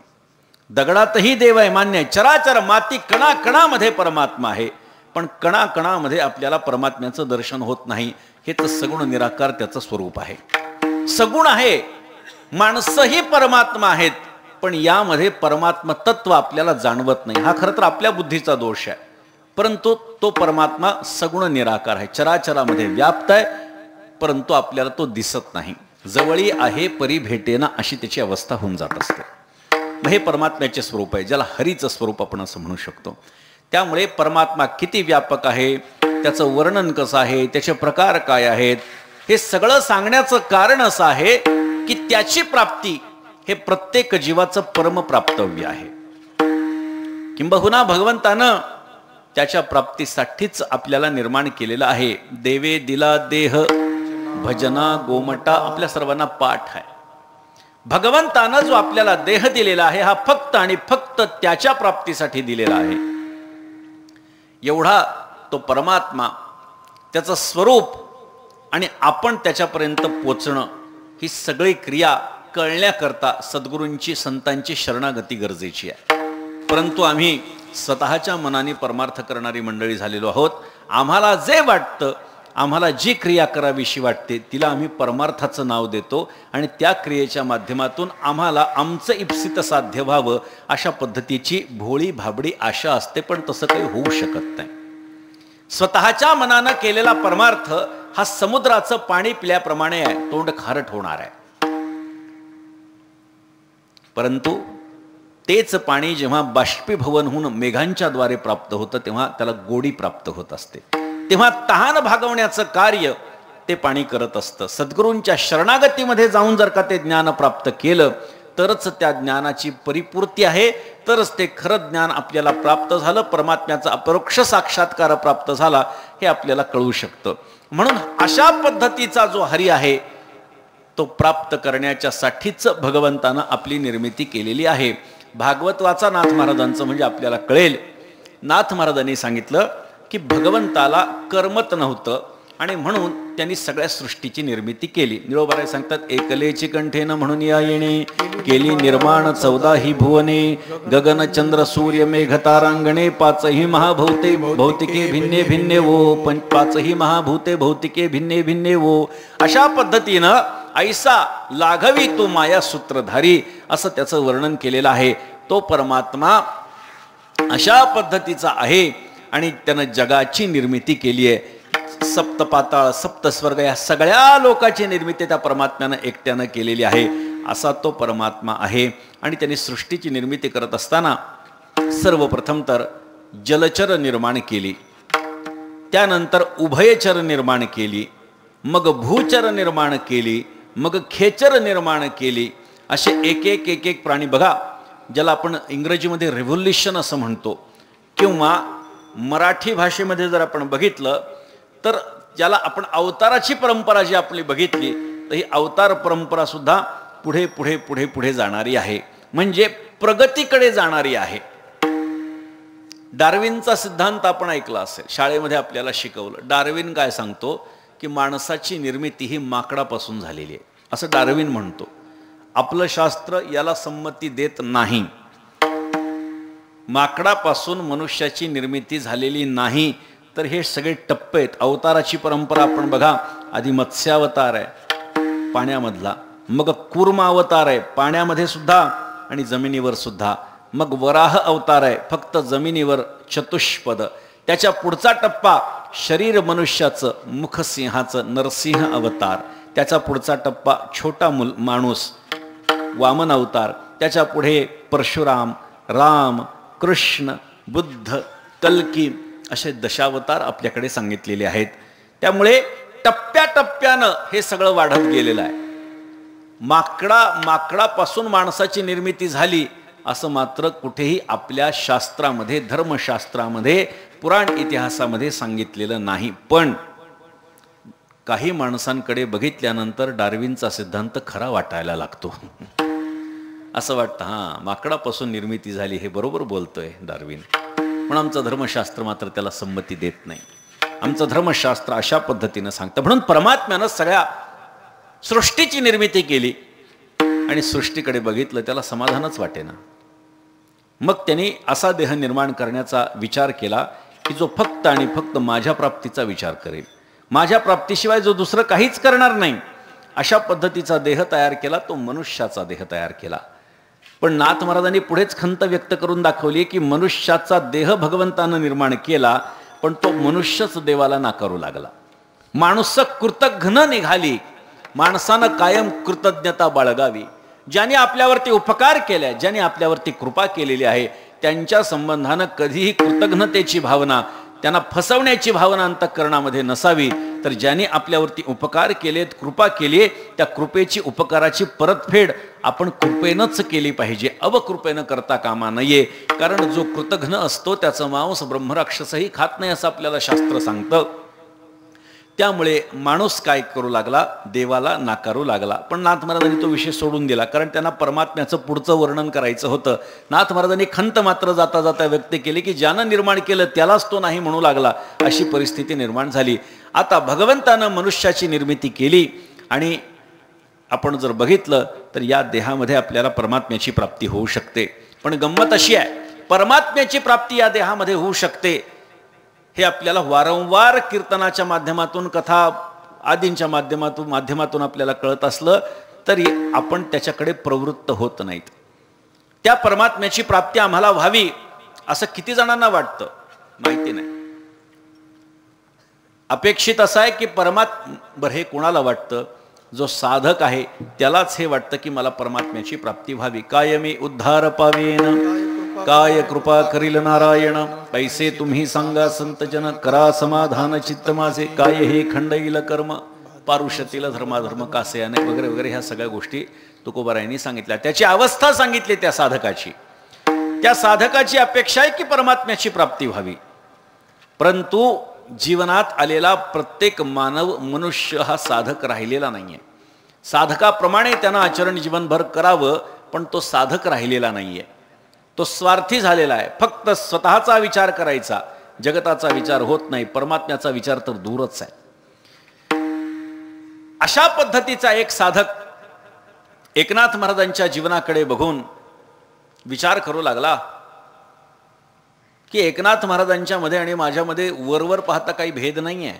दगडातही देव आहे मान्य आहे. चराचर माती कणाकणामध्ये परमात्मा आहे, पण कणाकणामध्ये आपल्याला परमात्म्याचं दर्शन होत नाही. हे तर सगुण निराकार त्याचं स्वरूप आहे. सगुण आहे, माणसंही परमात्मा आहेत, पण यामध्ये परमात्मा तत्व आपल्याला जाणवत नाही. हा खरं तर आपल्या बुद्धीचा दोष आहे, परंतु तो परमात्मा सगुण निराकार आहे. चराचरामध्ये व्याप्त आहे, परंतु आपल्याला तो दिसत नाही. जवळी आहे परी भेटेना अशी त्याची अवस्था होऊन जात असते. हे परमात्म्याचे स्वरूप आहे, ज्याला हरीचं स्वरूप आपण असं म्हणू शकतो. त्यामुळे परमात्मा किती व्यापक आहे, त्याचं वर्णन कसं आहे, त्याचे प्रकार काय आहेत, हे सगळं सांगण्याचं कारण असं आहे की त्याची प्राप्ती हे प्रत्येक जीवाचं परमप्राप्तव्य आहे. किंबहुना भगवंतानं त्याच्या प्राप्तीसाठीच आपल्याला निर्माण केलेलं आहे. देवे दिला देह भजना गोमटा आपल्या सर्वांना पाठ आहे. भगवंतानं जो आपल्याला देह दिलेला आहे हा फक्त आणि फक्त त्याच्या प्राप्तीसाठी दिलेला आहे. एवढा तो परमात्मा, त्याचं स्वरूप आणि आपण त्याच्यापर्यंत पोचणं, ही सगळी क्रिया कळण्याकरता सद्गुरूंची संतांची शरणागती गरजेची आहे. परंतु आम्ही स्वतःच्या मनाने परमार्थ करणारी मंडळी झालेलो आहोत. आम्हाला जे वाटतं, आम्हाला जी क्रिया करावीशी वाटते तिला आम्ही परमार्थाचं नाव देतो आणि त्या क्रियेच्या माध्यमातून आम्हाला आमचं इप्सित साध्य व्हावं अशा पद्धतीची भोळी भाबडी आशा असते. पण तसं काही होऊ शकत नाही. स्वतःच्या मनानं केलेला परमार्थ हा समुद्राचं पाणी पिल्याप्रमाणे आहे, तोंड खारट होणार आहे. परंतु तेच पाणी जेव्हा बाष्पीभवन होऊन मेघांच्या द्वारे प्राप्त होतं तेव्हा त्याला गोडी प्राप्त होत असते. तेव्हा तहान भागवण्याचं कार्य ते पाणी करत असतं. सद्गुरूंच्या शरणागतीमध्ये जाऊन जर का ते ज्ञान प्राप्त केलं तरच त्या ज्ञानाची परिपूर्ती आहे, तरच ते खरं ज्ञान आपल्याला प्राप्त झालं, परमात्म्याचा अपरोक्ष साक्षात्कार प्राप्त झाला हे आपल्याला कळू शकतं. म्हणून अशा पद्धतीचा जो हरी आहे तो प्राप्त करण्याच्या साठीच भगवंतानं आपली निर्मिती केलेली आहे. भागवत वाचा नाथ महाराजांचं म्हणजे आपल्याला कळेल. नाथ महाराजांनी सांगितलं की भगवंताला कर्मत नव्हतं आणि म्हणून त्यांनी सगळ्या सृष्टीची निर्मिती केली. निळोबाराय सांगतात, एकलेची कंठेन म्हणून या येणे केली निर्माण 14 ही भुवने, गगन चंद्र सूर्य मेघ तारांगणे, 5ही महाभूते भौतिके भिन्ने भिन्ने वो, 5ही महाभूते भौतिके भिन्ने भिन्ने वो. अशा पद्धतीनं ऐसा लाघवी तो माया सूत्रधारी असं त्याचं वर्णन केलेलं आहे. तो परमात्मा अशा पद्धतीचा आहे आणि त्यानं जगाची निर्मिती केली आहे. सप्तपाताळ सप्तस्वर्ग या सगळ्या लोकांची निर्मिती त्या परमात्म्यानं एकट्यानं केलेली आहे. असा तो परमात्मा आहे. आणि त्यांनी सृष्टीची निर्मिती करत असताना सर्वप्रथम तर जलचर निर्माण केली, त्यानंतर उभयचर निर्माण केली, मग भूचर निर्माण केली, मग खेचर निर्माण केली. असे एक एक एक एक प्राणी बघा, ज्याला आपण इंग्रजीमध्ये रिव्होल्युशन असं म्हणतो, किंवा मराठी भाषेमध्ये जर आपण बघितलं तर ज्याला आपण अवताराची परंपरा जी आपली बघितली तर ही अवतार परंपरा सुद्धा पुढे पुढे पुढे पुढे जाणारी आहे, म्हणजे प्रगतीकडे जाणारी आहे. डार्विनचा सिद्धांत आपण ऐकला असेल, शाळेमध्ये आपल्याला शिकवलं. डार्विन काय सांगतो की माणसाची निर्मिती ही माकडापासून झालेली आहे असं डार्विन म्हणतो. आपलं शास्त्र याला संमती देत नाही. माकडापासून मनुष्याची निर्मिती झालेली नाही. तर हे सगळे टप्पे आहेत. अवताराची परंपरा आपण बघा, आधी मत्स्यावतार आहे पाण्यामधला, मग कूर्म अवतार आहे पाण्यामध्ये सुद्धा आणि जमिनीवर सुद्धा, मग वराह अवतार आहे फक्त जमिनीवर चतुष्पद. त्याच्या पुढचा टप्पा शरीर मनुष्याचं, मुख सिंहाचं, नरसिंह अवतार. त्याचा पुढचा टप्पा छोटा माणूस, वामन अवतार. त्याच्या पुढे परशुराम, राम, कृष्ण, बुद्ध, कल्की असे दशावतार आपल्याकडे सांगितलेले आहेत. त्यामुळे टप्प्याटप्प्यानं हे सगळं वाढत गेलेलं आहे. माकडापासून माणसाची निर्मिती झाली असं मात्र कुठेही आपल्या शास्त्रामध्ये, धर्मशास्त्रामध्ये, पुराण इतिहासामध्ये सांगितलेलं नाही. पण काही माणसांकडे बघितल्यानंतर डार्विनचा सिद्धांत खरा वाटायला लागतो. असं वाटतं हां, माकडापासून निर्मिती झाली, हे बरोबर बोलतोय डार्विन. पण आमचं धर्मशास्त्र मात्र त्याला संमती देत नाही. आमचं धर्मशास्त्र अशा पद्धतीनं सांगतं. म्हणून परमात्म्यानं सगळ्या सृष्टीची निर्मिती केली आणि सृष्टीकडे बघितलं, त्याला समाधानच वाटेना. मग त्यांनी असा देह निर्माण करण्याचा विचार केला की जो फक्त आणि फक्त माझ्या प्राप्तीचा विचार करेल, माझ्या प्राप्तीशिवाय जो दुसरं काहीच करणार नाही. अशा पद्धतीचा देह तयार केला, तो मनुष्याचा देह तयार केला. पण नाथ महाराजांनी पुढेच खंत व्यक्त करून दाखवली की मनुष्याचा देह भगवंतानं निर्माण केला, पण तो मनुष्यच देवाला नाकारू लागला. माणूस कृतघ्न निघाली. माणसानं कायम कृतज्ञता बाळगावी. ज्यांनी आपल्यावरती उपकार केले, ज्यांनी आपल्यावरती कृपा केलेली आहे, त्यांच्या संबंधानं कधीही कृतज्ञतेची भावना, त्यांना फसवण्याची भावना अंतःकरणामध्ये नसावी. तर ज्यांनी आपल्यावरती उपकार केलेत, कृपा केली, त्या कृपेची, उपकाराची परतफेड आपण कृपेनंच केली पाहिजे, अवकृपेनं करता कामा नये. कारण जो कृतघ्न असतो त्याचं मांस ब्रह्मराक्षसही खात नाही असं आपल्याला शास्त्र सांगतं. त्यामुळे माणूस काय करू लागला, देवाला नाकारू लागला. पण नाथ महाराजांनी तो विषय सोडून दिला, कारण त्यांना परमात्म्याचं पुढचं वर्णन करायचं होतं. नाथ महाराजांनी खंत मात्र जाता जाता व्यक्त केली की ज्यानं निर्माण केलं त्यालाच तो नाही म्हणू लागला, अशी परिस्थिती निर्माण झाली. आता भगवंतानं मनुष्याची निर्मिती केली आणि आपण जर बघितलं तर या देहामध्ये आपल्याला परमात्म्याची प्राप्ती होऊ शकते. पण गंमत अशी आहे, परमात्म्याची प्राप्ती या देहामध्ये होऊ शकते हे आपल्याला वारंवार कीर्तनाच्या माध्यमातून, कथा आदींच्या माध्यमातून आपल्याला कळत असलं तरी आपण त्याच्याकडे प्रवृत्त होत नाहीत. त्या परमात्म्याची प्राप्ती आम्हाला व्हावी असं किती जणांना वाटतं माहिती नाही. अपेक्षित असं आहे की बरं हे कोणाला वाटतं? जो साधक आहे त्यालाच हे वाटतं की मला परमात्म्याची प्राप्ती व्हावी. काय मी उद्धार पावेन, काय कृपा करील नारायण, पैसे तुम्ही सांगा संतजन, करा समाधान चित्त माझे, काय हे खंडईल कर्म, पारुषतील धर्माधर्म कासे अनेक वगैरे वगैरे ह्या सगळ्या गोष्टी तुकोबारायांनी सांगितल्या. त्याची अवस्था सांगितली त्या साधकाची. त्या साधकाची अपेक्षा आहे की परमात्म्याची प्राप्ती व्हावी. परंतु जीवनात आलेला प्रत्येक मनुष्य हा साधक राहिलेला नाहीये. साधकाप्रमाणे त्यानं आचरण जीवनभर करावं, पण तो साधक राहिलेला नाहीये. तो स्वार्थी झालेला आहे. फक्त स्वतःचा विचार करायचा, जगताचा विचार होत नाही, परमात्म्याचा विचार तर दूरच आहे. अशा पद्धतीचा एक साधक एकनाथ महाराजांच्या जीवनाकडे बघून विचार करू लागला की एकनाथ महाराजांच्या मध्ये आणि माझ्यामध्ये वरवर पाहता काही भेद नाही आहे.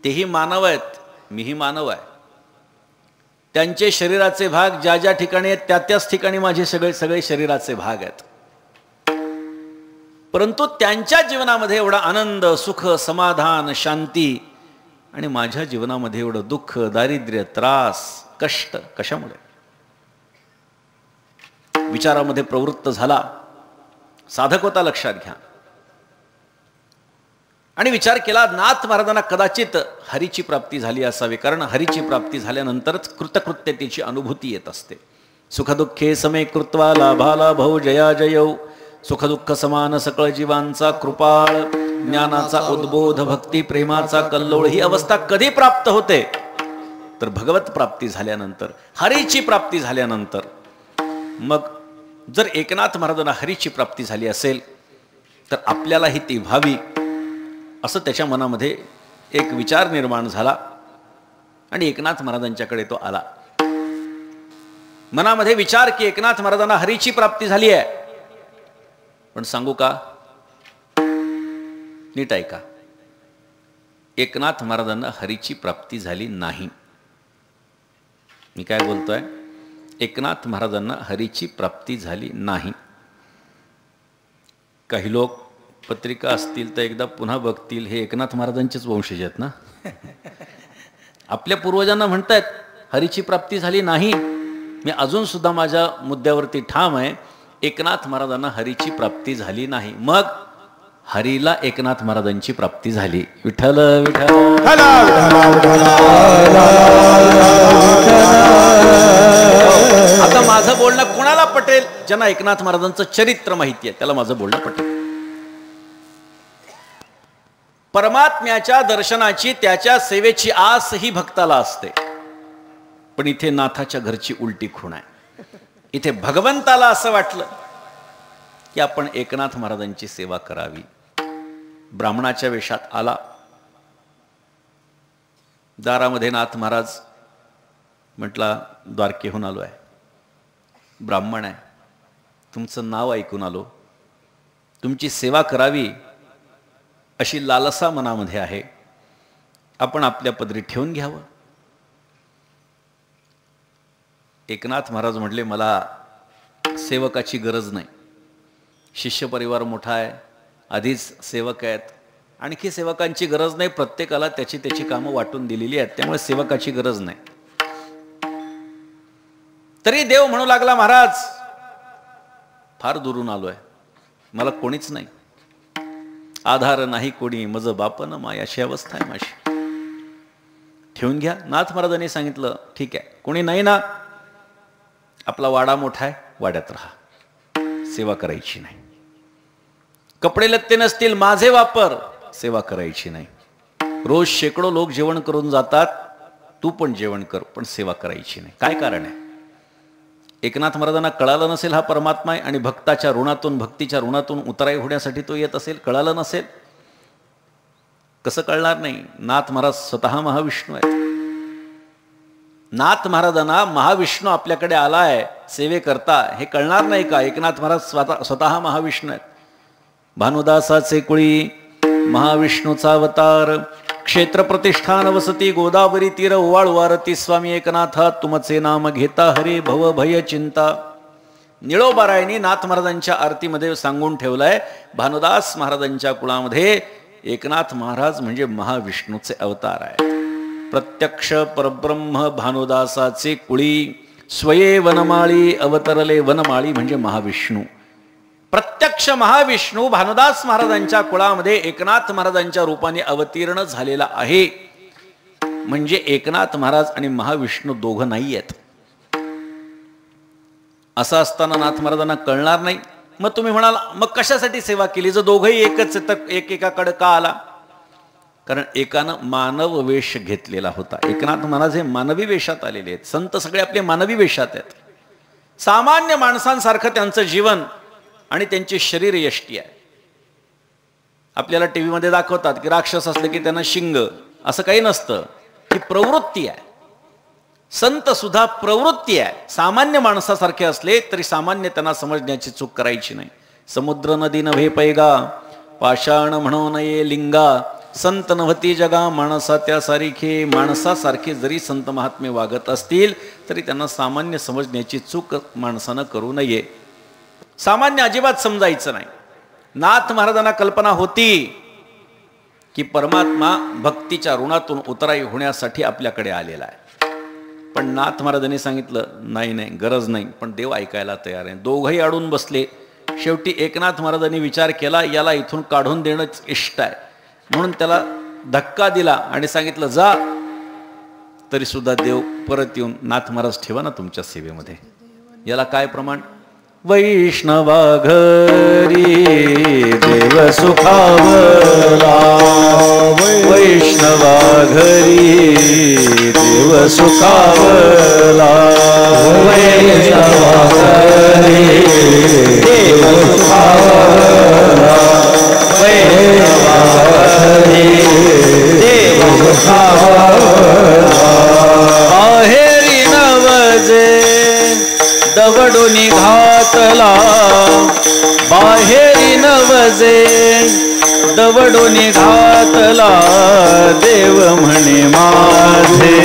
तेही मानव आहेत, मीही मानव आहे. त्यांचे शरीराचे भाग ज्या ज्या ठिकाणी आहेत त्या त्याच ठिकाणी माझे सगळे शरीराचे भाग आहेत. परंतु त्यांच्या जीवनामध्ये एवढा आनंद, सुख, समाधान, शांती आणि माझ्या जीवनामध्ये एवढं दुःख, दारिद्र्य, त्रास, कष्ट कशामुळे? विचारामध्ये प्रवृत्त झाला. साधक होता, लक्षात घ्या. आणि विचार केला, नाथ महाराजांना कदाचित हरीची प्राप्ती झाली असावी, कारण हरीची प्राप्ती झाल्यानंतरच कृतकृत्यतेची अनुभूती येत असते. सुखदुःखे समे कृत्वा लाभाला भौ जया जयौ, सुखदुःख समान सकळ जीवांचा कृपाळ, ज्ञानाचा उद्बोध, भक्ती प्रेमाचा कल्लोळ. ही अवस्था कधी प्राप्त होते? तर भगवत प्राप्ती झाल्यानंतर, हरीची प्राप्ती झाल्यानंतर. मग जर एकनाथ महाराजांना हरीची प्राप्ती झाली असेल तर आपल्यालाही ती व्हावी असं त्याच्या मनामध्ये एक विचार निर्माण झाला आणि एकनाथ महाराजांच्याकडे तो आला. मनामध्ये विचार की एकनाथ महाराजांना हरीची प्राप्ती झाली आहे, पण सांगू का? नीट ऐका. एकनाथ महाराजांना हरीची प्राप्ती झाली नाही. मी काय बोलतोय? एकनाथ महाराजांना हरीची प्राप्ती झाली नाही. काही लोक पत्रिका असतील तर एकदा पुन्हा बघतील, हे एकनाथ महाराजांचेच वंशज आहेत ना. आपल्या पूर्वजांना म्हणतायत हरीची प्राप्ती झाली नाही. मी अजून सुद्धा माझ्या मुद्द्यावरती ठाम आहे. एकनाथ महाराजांना हरीची प्राप्ती झाली नाही. मग हरीला एकनाथ महाराजांची प्राप्ती झाली. विठ्ठल विठ्ठल. आता माझं बोलणं कोणाला पटेल? ज्यांना एकनाथ महाराजांचं चरित्र माहिती आहे त्याला माझं बोलणं पटेल. परमात्म्याच्या दर्शनाची, त्याच्या सेवेची आस ही भक्ताला असते. पण इथे नाथाच्या घरची उलटी खूण आहे. इथे भगवंताला असं वाटलं की आपण एकनाथ महाराजांची सेवा करावी. ब्राह्मणाच्या वेशात आला. दारामध्ये नाथ महाराज म्हटला, द्वारकेहून आलो आहे, ब्राह्मण आहे, तुमचं नाव ऐकून आलो, तुमची सेवा करावी अशी लालसा मनामध्ये आहे, आपण आपल्या पदरी ठेवून घ्यावं. एकनाथ महाराज म्हटले, मला सेवकाची गरज नाही. शिष्य परिवार मोठा आहे, आधीच सेवक आहेत, आणखी सेवकांची गरज नाही. प्रत्येकाला त्याची त्याची कामं वाटून दिलेली आहेत, त्यामुळे सेवकाची गरज नाही. तरी देव म्हणू लागला, महाराज फार दुरून आलोय, मला कोणीच नाही, आधार नाही कोणी, मज बापन माय, अशी अवस्था आहे माझी, ठेवून घ्या. नाथ महाराजांनी सांगितलं, ठीक आहे, कोणी नाही ना, आपला वाडा मोठा आहे, वाड्यात राहा, सेवा करायची नाही. कपडे लत्ते नसतील माझे वापर, सेवा करायची नाही. रोज शेकडो लोक जेवण करून जातात, तू पण जेवण कर, पण सेवा करायची नाही. काय कारण आहे? एकनाथ महाराजांना कळालं नसेल हा परमात्मा आहे आणि भक्ताच्या ऋणातून, भक्तीच्या ऋणातून उतराई होण्यासाठी तो येत असेल. कळालं नसेल, कसं कळणार नाही? नाथ महाराज स्वतः महाविष्णू आहेत. नाथ महाराजांना महाविष्णू आपल्याकडे आलाय सेवेकरता हे कळणार नाही का? एकनाथ महाराज स्वतः महाविष्णू आहेत. भानुदासाचे कुळी महाविष्णूचा अवतार, क्षेत्र प्रतिष्ठान वसती गोदावरी तीर ओवाळ वारती स्वामी एकनाथा तुमचे नाम घेता हरे भव भय चिंता. निळोबारायांनी नाथ महाराजांच्या आरतीमध्ये सांगून ठेवलंय, भानुदास महाराजांच्या कुळामध्ये एकनाथ महाराज म्हणजे महाविष्णूचे अवतार आहे. प्रत्यक्ष परब्रह्म भानुदासाचे कुळी स्वये वनमाळी अवतरले. वनमाळी म्हणजे महाविष्णू. प्रत्यक्ष महाविष्णू भानुदास महाराजांच्या कुळामध्ये एकनाथ महाराजांच्या रूपाने अवतीर्ण झालेला आहे. म्हणजे एकनाथ महाराज आणि महाविष्णू दोघं नाही आहेत. असं असताना नाथ महाराजांना कळणार नाही. मग तुम्ही म्हणाल मग कशासाठी सेवा केली जर दोघंही एकच तर एकेकाकडे का आला? कारण एकानं मानव वेश घेतलेला होता. एकनाथ महाराज हे मानवी वेशात आलेले आहेत. संत सगळे आपले मानवी वेशात आहेत. सामान्य माणसांसारखं त्यांचं जीवन आणि त्यांची शरीर यष्टी आहे. आपल्याला टीव्ही मध्ये दाखवतात की राक्षस असले की त्यांना शिंग, असं काही नसतं. ही प्रवृत्ती आहे. संत सुद्धा प्रवृत्ती आहे. सामान्य माणसासारखे असले तरी सामान्य त्यांना समजण्याची चूक करायची नाही. समुद्र नदी नव्हे पैगा, पाषाण म्हणू नये लिंगा, संत नव्हती जगा माणसा त्यासारखे. माणसासारखे जरी संत महात्मे वागत असतील तरी त्यांना सामान्य समजण्याची चूक माणसानं करू नये. सामान्य अजिबात समजायचं नाही. नाथ महाराजांना कल्पना होती की परमात्मा भक्तीच्या ऋणातून उतराई होण्यासाठी आपल्याकडे आलेला आहे. पण नाथ महाराजांनी सांगितलं नाही नाही गरज नाही. पण देव ऐकायला तयार आहे. दोघंही अडून बसले. शेवटी एकनाथ महाराजांनी विचार केला याला इथून काढून देणंच इष्ट आहे. म्हणून त्याला धक्का दिला आणि सांगितलं जा. तरी सुद्धा देव परत येऊन नाथ महाराज ठेवा ना तुमच्या सेवेमध्ये. याला काय प्रमाण? वैष्णवा घरी देव सुखावला, वैष्णवा घरी देव सुखावला, वैष्णवा घरी देव सुखावला, वैष्णवा घरी देव सुखावला. बाहेरी नवजे दवडोनी घातला, बाहेरी नवजे दवडोनी घातला, देव म्हणे माझे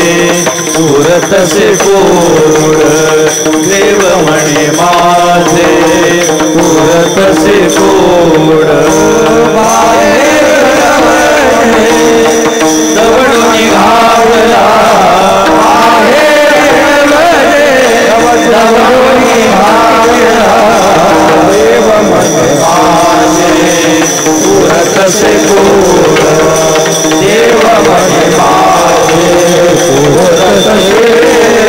पुरतसे गोड, देव म्हणे माझे पुरतसे गोड. दवडोनी घातला, दवडोनी घातला, देव म्हणे माझे पुरतसे गोड, देव म्हणे माझे पुरतसे गोड.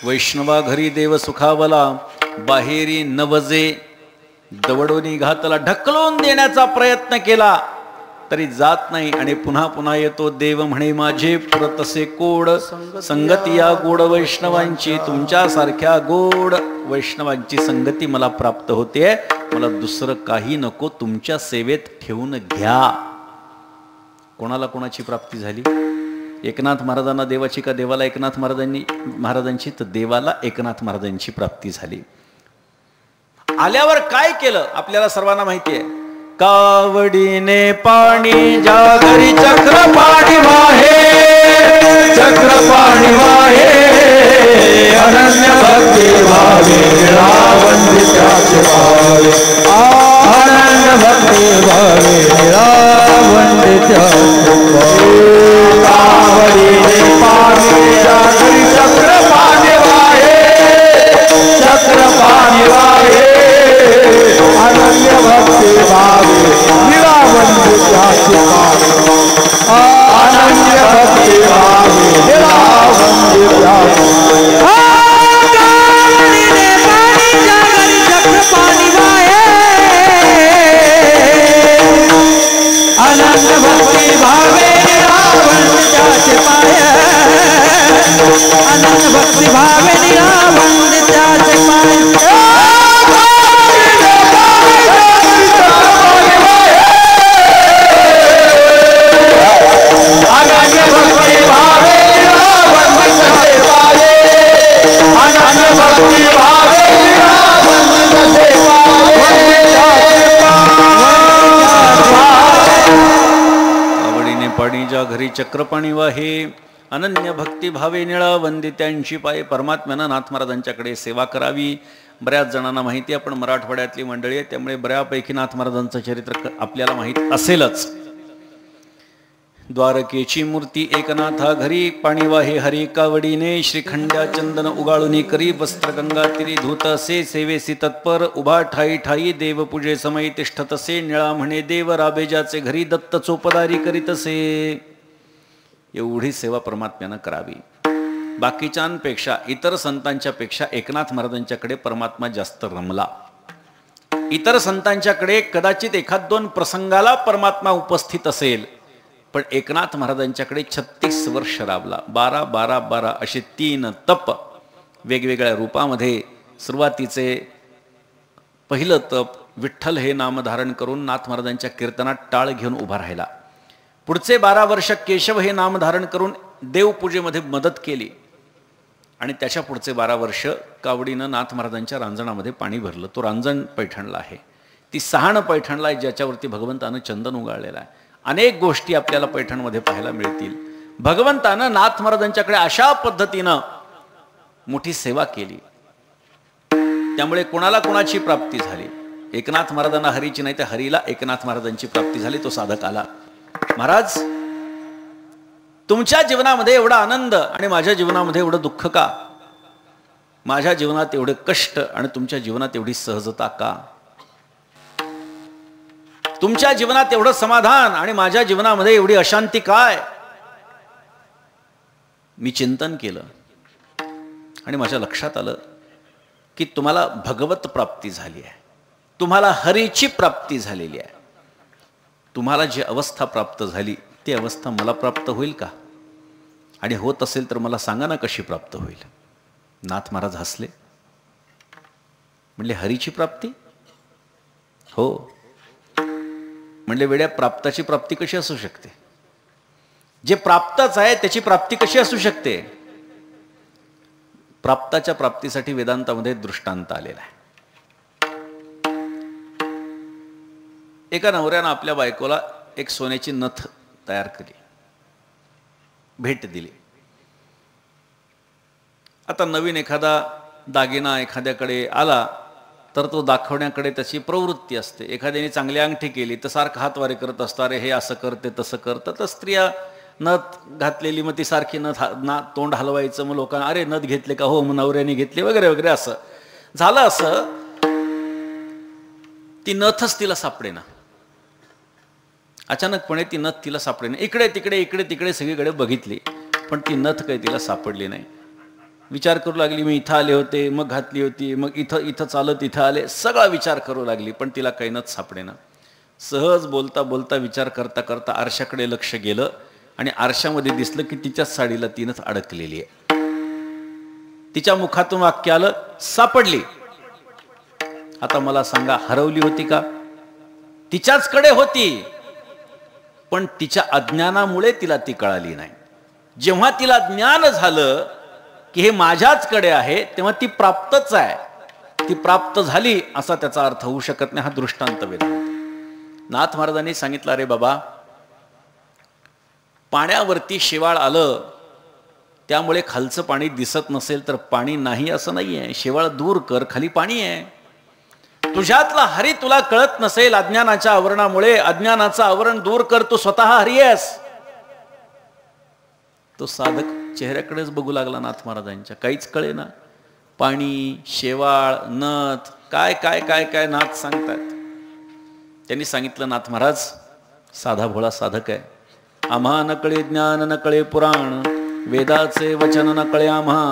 वैष्णवा घरी देव सुखावला, बाहेरी नवजे दवडोनी घातला. ढकलून देण्याचा प्रयत्न केला तरी जात नाही आणि पुन्हा पुन्हा येतो. देव म्हणे माझे पुरतसे कोड, संगती या गोड वैष्णवांची, तुमच्यासारख्या गोड वैष्णवांची संगती मला प्राप्त होते. मला दुसरं काही नको, तुमच्या सेवेत ठेवून घ्या. कोणाला कोणाची प्राप्ती झाली? एकनाथ महाराजांना देवाची का देवाला एकनाथ महाराजांची? तर देवाला एकनाथ महाराजांची प्राप्ती झाली. आल्यावर काय केलं आपल्याला सर्वांना माहिती आहे. कावडीने पाणी ज्या घरी चक्र पाणी वाहे, चक्र पाणी वाहे, अनन्य भक्ती भावे निरावंदित्याचे भावे, अनन्य भक्ती भावे निरावंदित्याचे भावे. कावडीने पाणी ज्या घरी चक्र पाणी वाहे, चक्र पाणी वाहे, अनन्य भक्ती भावे निरावंदित्याचे भावे, अनन्य भक्ती भावे निरावंदित्याचे चक्रपाणी वाहे अनन्य भक्ती भावे निळा वंदित्यांची पाय. परमात्म्यानं नाथ महाराजांच्याकडे सेवा करावी. बऱ्याच जणांना माहिती आहे, आपण मराठवाड्यातली मंडळी आहे त्यामुळे बऱ्यापैकी नाथ महाराजांचं चरित्र आपल्याला माहीत असेलच. द्वारकेची मूर्ती एकनाथा घरी पाणी वाहे हरी कावडीने. श्रीखंड्या चंदन उगाळुनी करी वस्त्र गंगा तिरी धूत असे. सेवेसी तत्पर उभा ठाई ठाई देव पूजे समयी तिष्ठत असे. निळा म्हणे देव राबेजाचे घरी दत्त चोपदारी करीत असे. एवढी सेवा परमात्म्यानं करावी. बाकीच्यांपेक्षा इतर संतांच्या पेक्षा एकनाथ महाराजांच्याकडे परमात्मा जास्त रमला. इतर संतांच्याकडे कदाचित एखाद दोन प्रसंगाला परमात्मा उपस्थित असेल, पण एकनाथ महाराजांच्याकडे 36 वर्ष राबला. 12 12 12 असे 3 तप वेगवेगळ्या रूपामध्ये. सुरुवातीचे पहिलं तप विठ्ठल हे नाम धारण करून नाथ महाराजांच्या कीर्तनात टाळ घेऊन उभा राहिला. पुढचे 12 वर्ष केशव हे नाम धारण करून देवपूजेमध्ये मदत केली. आणि त्याच्या पुढचे 12 वर्ष कावडीनं नाथ महाराजांच्या रांजणामध्ये पाणी भरलं. तो रांजण पैठणला आहे. ती सहाण पैठणला आहे ज्याच्यावरती भगवंतानं चंदन उगाळलेलं आहे. अनेक गोष्टी आपल्याला पैठणमध्ये पाहायला मिळतील. भगवंतानं नाथ महाराजांच्याकडे अशा पद्धतीनं मोठी सेवा केली, त्यामुळे कोणाला कोणाची प्राप्ती झाली. एकनाथ महाराजांना हरीची नाही तर हरीला एकनाथ महाराजांची प्राप्ती झाली. तो साधक आला, महाराज तुमच्या जीवनामध्ये एवढा आनंद आणि माझ्या जीवनामध्ये एवढं दुःख का? माझ्या जीवनात एवढे कष्ट आणि तुमच्या जीवनात एवढी सहजता का? तुमच्या जीवनात एवढं समाधान आणि माझ्या जीवनामध्ये एवढी अशांती काय? मी चिंतन केलं आणि माझ्या लक्षात आलं की तुम्हाला भगवत प्राप्ती झाली आहे, तुम्हाला हरीची प्राप्ती झालेली आहे. तुम्हाला जी अवस्था प्राप्त झाली ती अवस्था मला प्राप्त होईल का? आणि होत असेल तर मला सांगा ना कशी प्राप्त होईल. नाथ महाराज हसले, म्हणले हरीची प्राप्ती? हो. म्हणले वेड्या, प्राप्ताची प्राप्ती कशी असू शकते? जे प्राप्तच आहे त्याची प्राप्ती कशी असू शकते? प्राप्ताच्या प्राप्तीसाठी वेदांतामध्ये दृष्टांत आलेला आहे. एका नवऱ्यानं आपल्या बायकोला एक सोन्याची नथ तयार केली, भेट दिली. आता नवीन एखादा दागिना एखाद्याकडे आला तर तो दाखवण्याकडे त्याची प्रवृत्ती असते. एखाद्याने चांगली अंगठी केली तर सारखं हातवारे करत असतो, अरे हे असं करते तसं करतं. तर स्त्रिया नथ घातलेली मग ती सारखी तोंड हलवायचं, मग लोकांना अरे नथ घेतले का? हो, मग नवऱ्याने घेतली वगैरे वगैरे. असं झालं. असं ती नथच तिला सापडेना. अचानकपणे ती नथ तिला सापडेना. इकडे तिकडे इकडे तिकडे सगळीकडे बघितली पण ती नथ काही तिला सापडली नाही. विचार करू लागली, मी इथं आले होते मग घातली होती, मग इथं चालत इथं आले, सगळा विचार करू लागली पण तिला काही नथ सापडेना. सहज बोलता बोलता विचार करता करता आरशाकडे लक्ष गेलं आणि आरशामध्ये दिसलं की तिच्याच साडीला ती नथ अडकलेली आहे. तिच्या मुखातून वाक्य आलं, सापडली. आता मला सांगा, हरवली होती का? तिच्याचकडे होती पण तिच्या अज्ञानामुळे तिला ती कळाली नाही. जेव्हा तिला ज्ञान झालं की हे माझ्याचकडे आहे तेव्हा ती प्राप्तच आहे. ती प्राप्त झाली असा त्याचा अर्थ होऊ शकत नाही. हा दृष्टांत वेदांत. नाथ महाराजांनी सांगितलं, अरे बाबा, पाण्यावरती शेवाळ आलं त्यामुळे खालचं पाणी दिसत नसेल तर पाणी नाही असं नाहीये. शेवाळ दूर कर, खाली पाणी आहे. तुझ्यातला हरी तुला कळत नसेल अज्ञानाच्या आवरणामुळे, अज्ञानाचं आवरण दूर कर, तू स्वतः हरी आहेस. तो साधक चेहऱ्याकडेच बघू लागला नाथ महाराजांच्या. काहीच कळेना. पाणी, शेवाळ, नथ, काय काय काय काय नाथ सांगतात. त्यांनी सांगितलं, नाथ महाराज साधा भोळा साधक आहे. आम्हा न कळे ज्ञान न कळे पुराण, वेदाचे वचन न कळे आम्हा,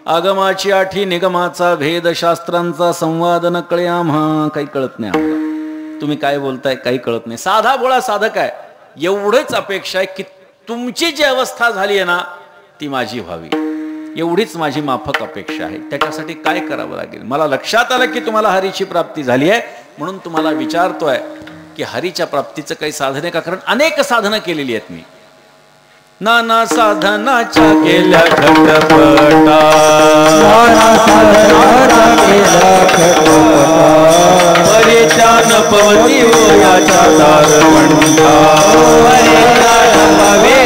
आगमाची आठी निगमाचा भेद, शास्त्रांचा संवाद न कळे आम्हा. काही कळत नाही आम्हाला. तुम्ही काय बोलताय काही कळत नाही. साधा भोळा साधक आहे. एवढेच अपेक्षा आहे की तुमची जी अवस्था झाली आहे ना ती माझी व्हावी, एवढीच माझी माफक अपेक्षा आहे. त्याच्यासाठी काय करावं लागेल? मला लक्षात आलं की तुम्हाला हरीची प्राप्ती झाली आहे म्हणून तुम्हाला विचारतोय की हरीच्या प्राप्तीचं काही साधन आहे का? कारण अनेक साधनं केलेली आहेत मी. नाना साधनाच्या केल्या खटपटा, परित्यान पवती याच्या दार म्हणता, परित्यान पवे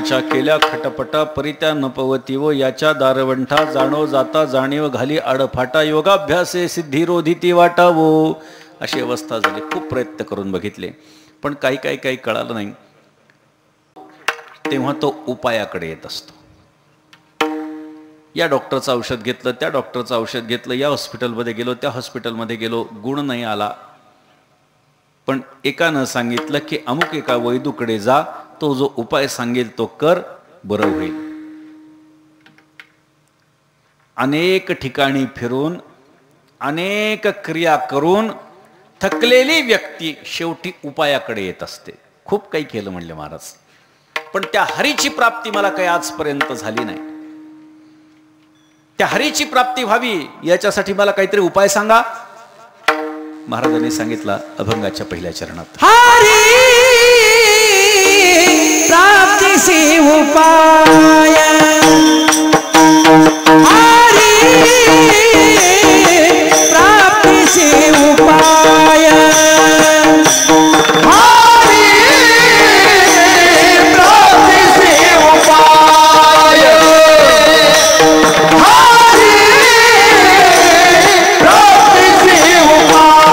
मनाच्या केल्या खटपटा परित्या नपवती व याच्या दारवंठा जाणो जाता जाणीव घाली आडफाटा योगाभ्यासे सिद्धिरोधिती वाटावो. अशी अवस्था झाली. खूप प्रयत्न करून बघितले पण काही कळालं नाही. तेव्हा तो उपायाकडे येत असतो. या डॉक्टरचं औषध घेतलं, त्या डॉक्टरचं औषध घेतलं, या हॉस्पिटलमध्ये गेलो, त्या हॉस्पिटलमध्ये गेलो, गुण नाही आला. पण एकानं सांगितलं की अमुक एका वैदूकडे जा, तो जो उपाय सांगेल तो कर, बरं होईल. अनेक ठिकाणी फिरून अनेक क्रिया करून थकलेली व्यक्ती शेवटी उपायाकडे येत असते. खूप काही केलं म्हणले महाराज, पण त्या हरीची प्राप्ती मला काही आजपर्यंत झाली नाही. त्या हरीची प्राप्ती व्हावी याच्यासाठी मला काहीतरी उपाय सांगा. महाराजांनी सांगितला अभंगाच्या पहिल्या चरणात, हरी प्राप्तीसी उपाय, हरी प्राप्तीसी उपाय, हरी प्राप्तीसी उपाय, हरी प्राप्तीसी उपाय,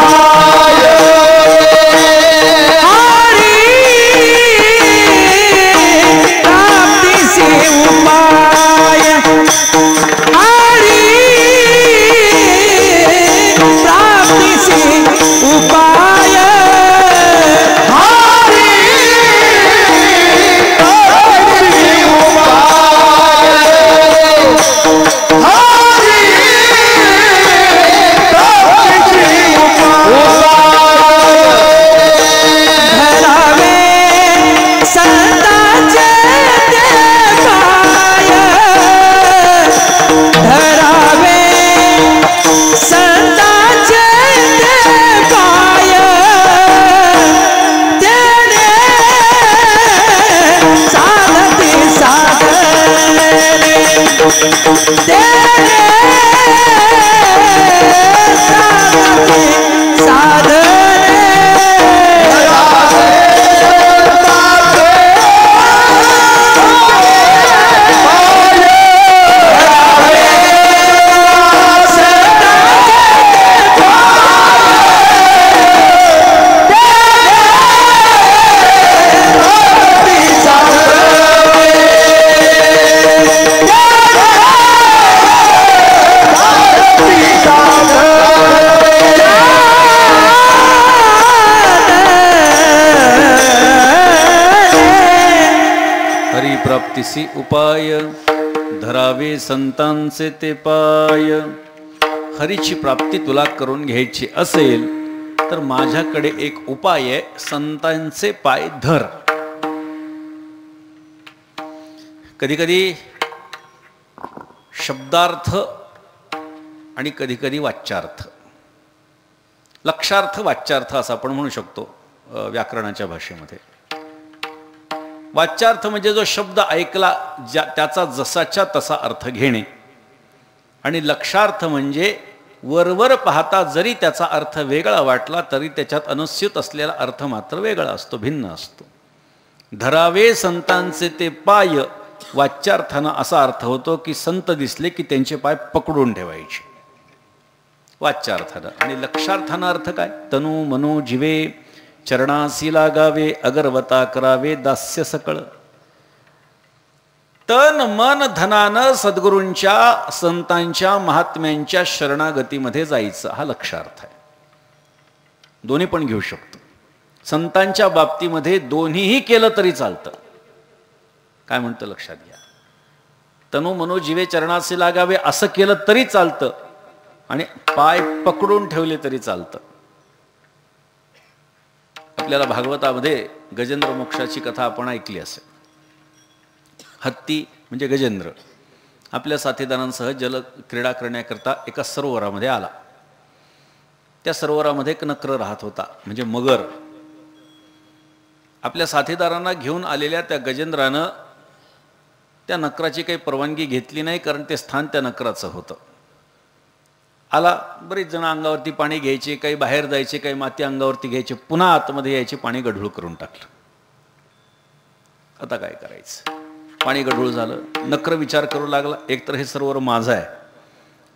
प्राप्तीसी उपाय, धरावे संतांचे ते पाय. हरीची प्राप्ती तुला करून घ्यायची असेल तर माझ्याकडे एक उपाय आहे, संतांचे पाय धर. कधी कधी शब्दार्थ आणि कधी कधी वाच्यार्थ, लक्षार्थ वाच्यार्थ असं आपण म्हणू शकतो व्याकरणाच्या भाषेमध्ये. वाच्यार्थ म्हणजे जो शब्द ऐकला त्याचा जसाच्या तसा अर्थ घेणे, आणि लक्षार्थ म्हणजे वरवर पाहता जरी त्याचा अर्थ वेगळा वाटला तरी त्याच्यात अनुस्यूत असलेला अर्थ मात्र वेगळा असतो, भिन्न असतो. धरावे संतांचे ते पाय, वाच्यार्थानं असा अर्थ होतो की संत दिसले की त्यांचे पाय पकडून ठेवायचे वाच्यार्थानं. आणि लक्षार्थानं अर्थ काय? तनु मनो जीवे चरणासी लागावे, अगरवता करावे दास्य सकळ. तन मन धनानं सद्गुरूंच्या संतांच्या महात्म्यांच्या शरणागतीमध्ये जायचं, हा लक्षार्थ आहे. दोन्ही पण घेऊ शकतो. संतांच्या बाबतीमध्ये दोन्हीही केलं तरी चालतं. काय म्हणतं लक्षात घ्या. तनु मनो जीवे चरणासी लागावे असं केलं तरी चालतं, आणि पाय पकडून ठेवले तरी चालतं. आपल्याला भागवतामध्ये गजेंद्र मोक्षाची कथा आपण ऐकली असेल. हत्ती म्हणजे गजेंद्र आपल्या साथीदारांसह जल क्रीडा करण्याकरता एका सरोवरामध्ये आला. त्या सरोवरामध्ये एक नक्र राहत होता, म्हणजे मगर. आपल्या साथीदारांना घेऊन आलेल्या त्या गजेंद्रानं त्या नक्राची काही परवानगी घेतली नाही, कारण ते स्थान त्या नक्राचं होतं. आला, बरीच जण अंगावरती पाणी घ्यायचे, काही बाहेर जायचे, काही माती अंगावरती घ्यायचे, पुन्हा आतमध्ये यायचे, पाणी गढूळ करून टाकलं. आता काय करायचं? पाणी गढूळ झालं. नक्र विचार करू लागला, एकतर हे सरोवर माझं आहे,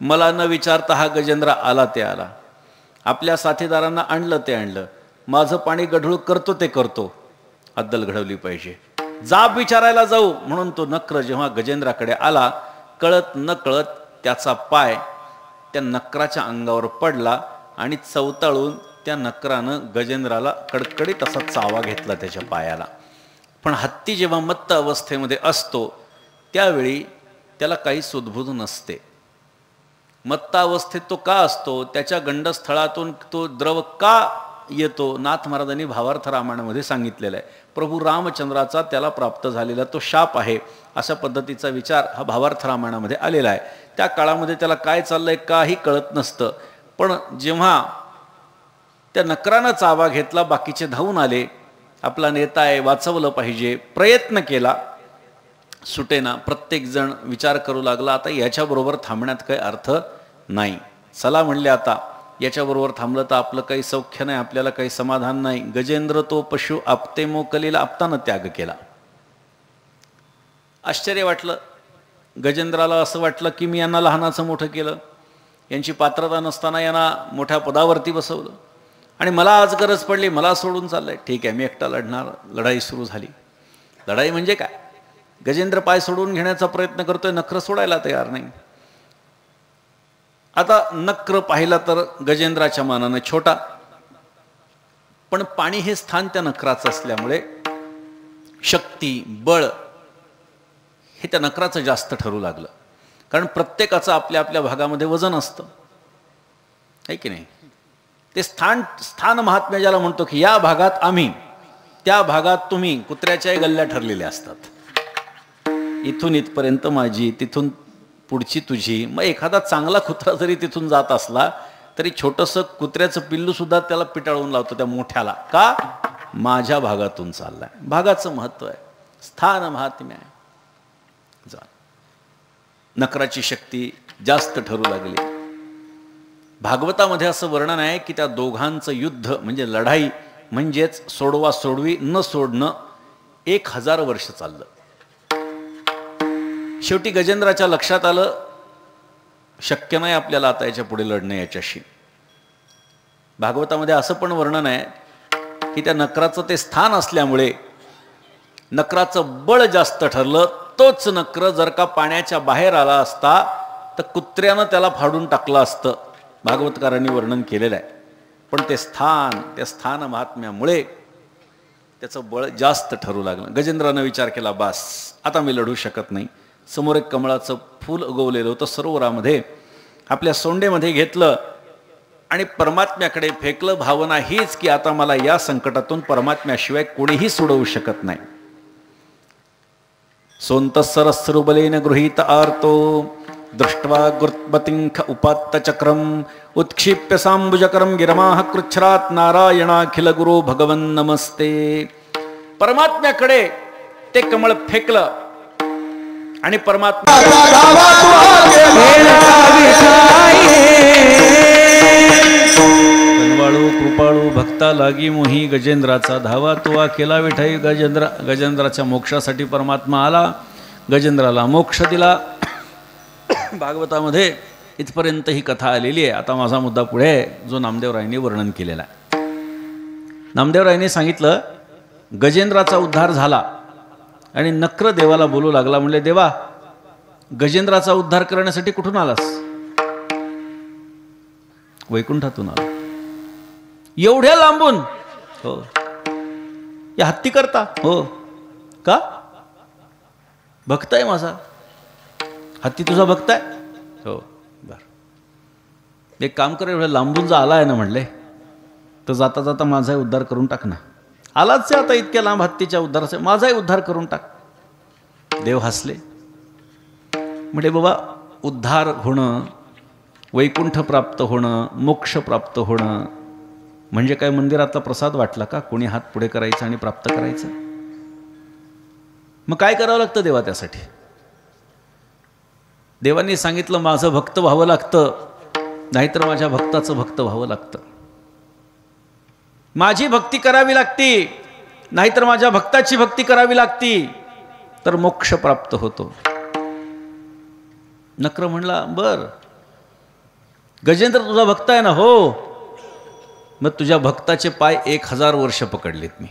मला न विचारता हा गजेंद्र आला ते आला, आपल्या साथीदारांना आणलं ते आणलं, माझं पाणी गढूळ करतो ते करतो, अद्दल घडवली पाहिजे, जाब विचारायला जाऊ. म्हणून तो नक्र जेव्हा गजेंद्राकडे आला, कळत न कळत त्याचा पाय त्या नक्राच्या अंगावर पडला आणि चवताळून त्या नक्रानं गजेंद्राला कडकडीत असा चावा घेतला त्याच्या पायाला. पण हत्ती जेव्हा मत्त अवस्थेमध्ये असतो त्यावेळी त्याला काही सुदबुद नसते. मत्त अवस्थेत तो का असतो, त्याच्या गंडस्थळातून तो द्रव का येतो, नाथ महाराजांनी भावार्थ रामायणामध्ये सांगितलेला आहे. प्रभू रामचंद्राचा त्याला प्राप्त झालेला तो शाप आहे, अशा पद्धतीचा विचार हा भावार्थ रामायणामध्ये आलेला आहे. त्या काळामध्ये त्याला काय चाललंय काही कळत नसतं. पण जेव्हा त्या नक्रानं चावा घेतला, बाकीचे धावून आले, आपला नेता आहे वाचवलं पाहिजे, प्रयत्न केला, सुटेना. प्रत्येकजण विचार करू लागला, आता याच्याबरोबर थांबण्यात काही अर्थ नाही. चला म्हणले, आता याच्याबरोबर थांबलं तर आपलं काही सौख्य नाही, आपल्याला काही समाधान नाही. गजेंद्र तो पशु आपते मोकलीला आपतानं त्याग केला. आश्चर्य वाटलं गजेंद्राला. असं वाटलं की मी यांना लहानाचं मोठं केलं, यांची पात्रता नसताना यांना मोठ्या पदावरती बसवलं आणि मला आज गरज पडली, मला सोडून चाललंय. ठीक आहे, मी एकटा लढणार. लढाई सुरू झाली. लढाई म्हणजे काय, गजेंद्र पाय सोडून घेण्याचा प्रयत्न करतोय, नक्र सोडायला तयार नाही. आता नक्र पाहिला तर गजेंद्राच्या मानाने छोटा, पण पाणी हे स्थान त्या नक्राचं असल्यामुळे शक्ती बळ हे त्या नक्राचं जास्त ठरू लागलं. कारण प्रत्येकाचं आपल्या आपल्या भागामध्ये वजन असतं, आहे की नाही. ते स्थान महात्म्य ज्याला म्हणतो की या भागात आम्ही, त्या भागात तुम्ही, कुत्र्याच्याही गल्ल्या ठरलेल्या असतात. इथून इथपर्यंत माझी, तिथून पुढची तुझी. मग एखादा चांगला कुत्रा जरी तिथून जात असला तरी छोटंसं कुत्र्याचं पिल्लू सुद्धा त्याला पिटाळून लावतो त्या मोठ्याला, का माझ्या भागातून चाललाय. भागाचं महत्व आहे, स्थान महात्म्य आहे. नक्राची शक्ती जास्त ठरू लागली. भागवतामध्ये असं वर्णन आहे की त्या दोघांचं युद्ध म्हणजे लढाई म्हणजेच सोडवा सोडवी न सोडणं 1000 वर्ष चाललं. शेवटी गजेंद्राच्या लक्षात आलं शक्य नाही आपल्याला आता याच्या पुढे लढणं याच्याशी. भागवतामध्ये असं पण वर्णन आहे की त्या नक्राचं ते स्थान असल्यामुळे नक्राचं बळ जास्त ठरलं. तोच नक्र जर का पाण्याच्या बाहेर आला असता तर कुत्र्यानं त्याला फाडून टाकलं असतं, भागवतकारांनी वर्णन केलेलं आहे. पण ते स्थान, त्या स्थान महात्म्यामुळे त्याचं बळ जास्त ठरू लागलं. गजेंद्रानं विचार केला, बास आता मी लढू शकत नाही. समोर एक कमळाचं फूल उगवलेलं होतं सरोवरामध्ये, आपल्या सोंडेमध्ये घेतलं आणि परमात्म्याकडे फेकलं. भावना हीच की आता मला या संकटातून परमात्म्याशिवाय कोणीही सोडवू शकत नाही. सोंतसरस्रुबलेन गृहीत आर्तो दृष्ट्वा गुरुत्पतिंख उपात्त चक्रम उत्क्षिप्य सांबुजकरम गिरमाह कृच्छ्रात नारायणाखिल गुरु भगवन नमस्ते. परमात्म्याकडे ते कमळ फेकलं आणि परमात्मा कनवाळू कृपाळू भक्ता लागी मोही गजेंद्राचा धावा तुवा केला विठाई. गजेंद्राच्या मोक्षासाठी परमात्मा आला, गजेंद्राला मोक्ष दिला. भागवतामध्ये इथपर्यंत ही कथा आलेली आहे. आता माझा मुद्दा पुढे आहे, जो नामदेवरायांनी वर्णन केलेला आहे. नामदेवरायांनी सांगितलं गजेंद्राचा उद्धार झाला आणि नक्र देवाला बोलू लागला. म्हणले, देवा गजेंद्राचा उद्धार करण्यासाठी कुठून आलास? वैकुंठातून आला. एवढ्या लांबून? हो. या हत्ती करता? हो. का? भक्त आहे माझा. हत्ती तुझा भक्त आहे? हो. बर, एक काम कर, एवढ्या लांबून जा आला आहे ना म्हणले, तर जाता जाता माझाही उद्धार करून टाक ना. आलाच आहे आता इतक्या लांब हत्तीच्या उद्धाराचा, माझाही उद्धार करून टाक. देव हसले. म्हणजे बाबा उद्धार होणं, वैकुंठ प्राप्त होणं, मोक्ष प्राप्त होणं म्हणजे काय मंदिरातला प्रसाद वाटला का? कोणी हात पुढे करायचा आणि प्राप्त करायचं? मग काय करावं लागतं देवा त्यासाठी? देवांनी सांगितलं माझं भक्त व्हावं लागतं, नाहीतर माझ्या भक्ताचं भक्त व्हावं लागतं. माझी भक्ती करावी लागती, नाहीतर माझ्या भक्ताची भक्ती करावी लागती. तर मोक्ष प्राप्त होतो. नक्र म्हणला, बर गजेंद्र तुझा भक्त आहे ना? हो. मग तुझ्या भक्ताचे पाय 1000 वर्ष पकडलेत मी.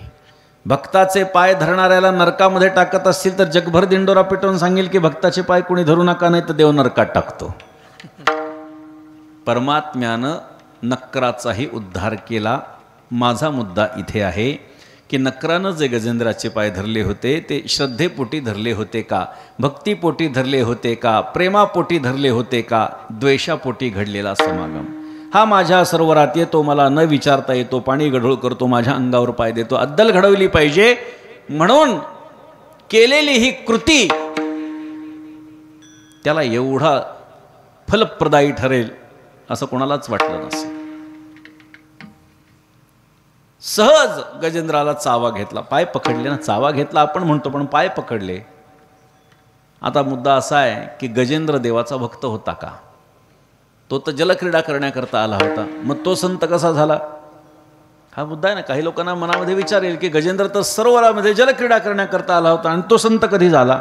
भक्ताचे पाय धरणाऱ्याला नरकामध्ये टाकत असतील तर जगभर दिंडोरा पेटवून सांगेल की भक्ताचे पाय कोणी धरू नका, नाही तर देव नरकात टाकतो. परमात्म्यानं नक्राचाही उद्धार केला. माझा मुद्दा इथे आहे की नक्रानं जे गजेंद्राचे पाय धरले होते ते श्रद्धेपोटी धरले होते का, भक्तीपोटी धरले होते का, प्रेमापोटी धरले होते का, द्वेषापोटी घडलेला समागम हा माझ्या सरोवरात येतो, मला न विचारता येतो, पाणी गढूळ करतो, माझ्या अंगावर पाय देतो. अद्दल घडवली पाहिजे म्हणून केलेली ही कृती त्याला एवढा फलप्रदायी ठरेल असं कोणालाच वाटलं नसेल. सहज गजेंद्राला चावा घेतला, पाय पकडले ना. चावा घेतला आपण म्हणतो, पण पाय पकडले. आता मुद्दा असा आहे की गजेंद्र देवाचा भक्त होता का? तो तर जलक्रीडा करण्याकरता आला होता, मग तो संत कसा झाला? हा मुद्दा आहे ना. काही लोकांना मनामध्ये विचार येईल की गजेंद्र तर सरोवरामध्ये जलक्रीडा करण्याकरता आला होता आणि तो संत कधी झाला?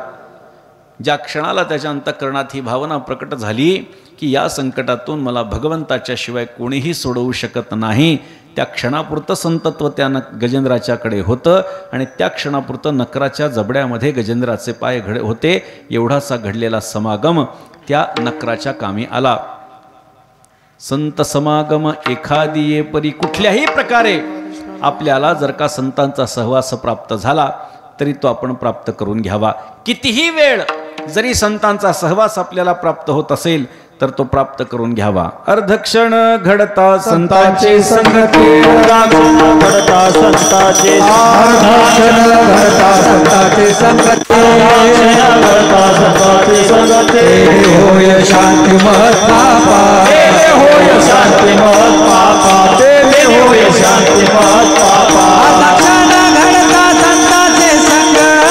ज्या क्षणाला त्याच्या अंतःकरणात ही भावना प्रकट झाली की या संकटातून मला भगवंताच्या शिवाय कोणीही सोडवू शकत नाही, त्या क्षणापुरतं संतत्व त्या गजेंद्राच्याकडे होतं आणि त्या क्षणापुरतं नक्राच्या जबड्यामध्ये गजेंद्राचे पाय होते. एवढासा घडलेला समागम त्या नक्राच्या कामी आला. संत समागम एखादी ये परी. कुठल्याही प्रकारे आपल्याला जर का संतांचा सहवास प्राप्त झाला तरी तो आपण प्राप्त करून घ्यावा. कितीही वेळ जरी संतांचा सहवास आपल्याला प्राप्त होत असेल तर तो प्राप्त करून घ्यावा. अर्धक्षण घडता संतांचे संगती, घडता संतांचे, अर्धक्षण घडता संतांचे संगती, घडता संतांचे संगती. होय शांती महत्पापा, होय शांती महत्पापा, होय शांती महत्पापा. अर्धक्षण घडता संतांचे संगती,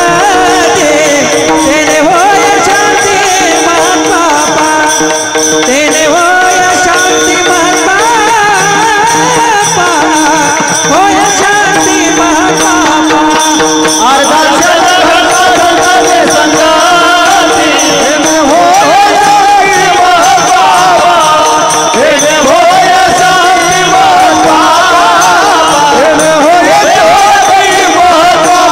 तेने होय शांती महत्पापा, तेने होय शांती महत्पापा, होय शांती महत्पापा. अर्धक्षण घडता संतांचे संगती, होय शांती महत्पापा, होय शांती महत्पापा, होय शांती महत्पापा.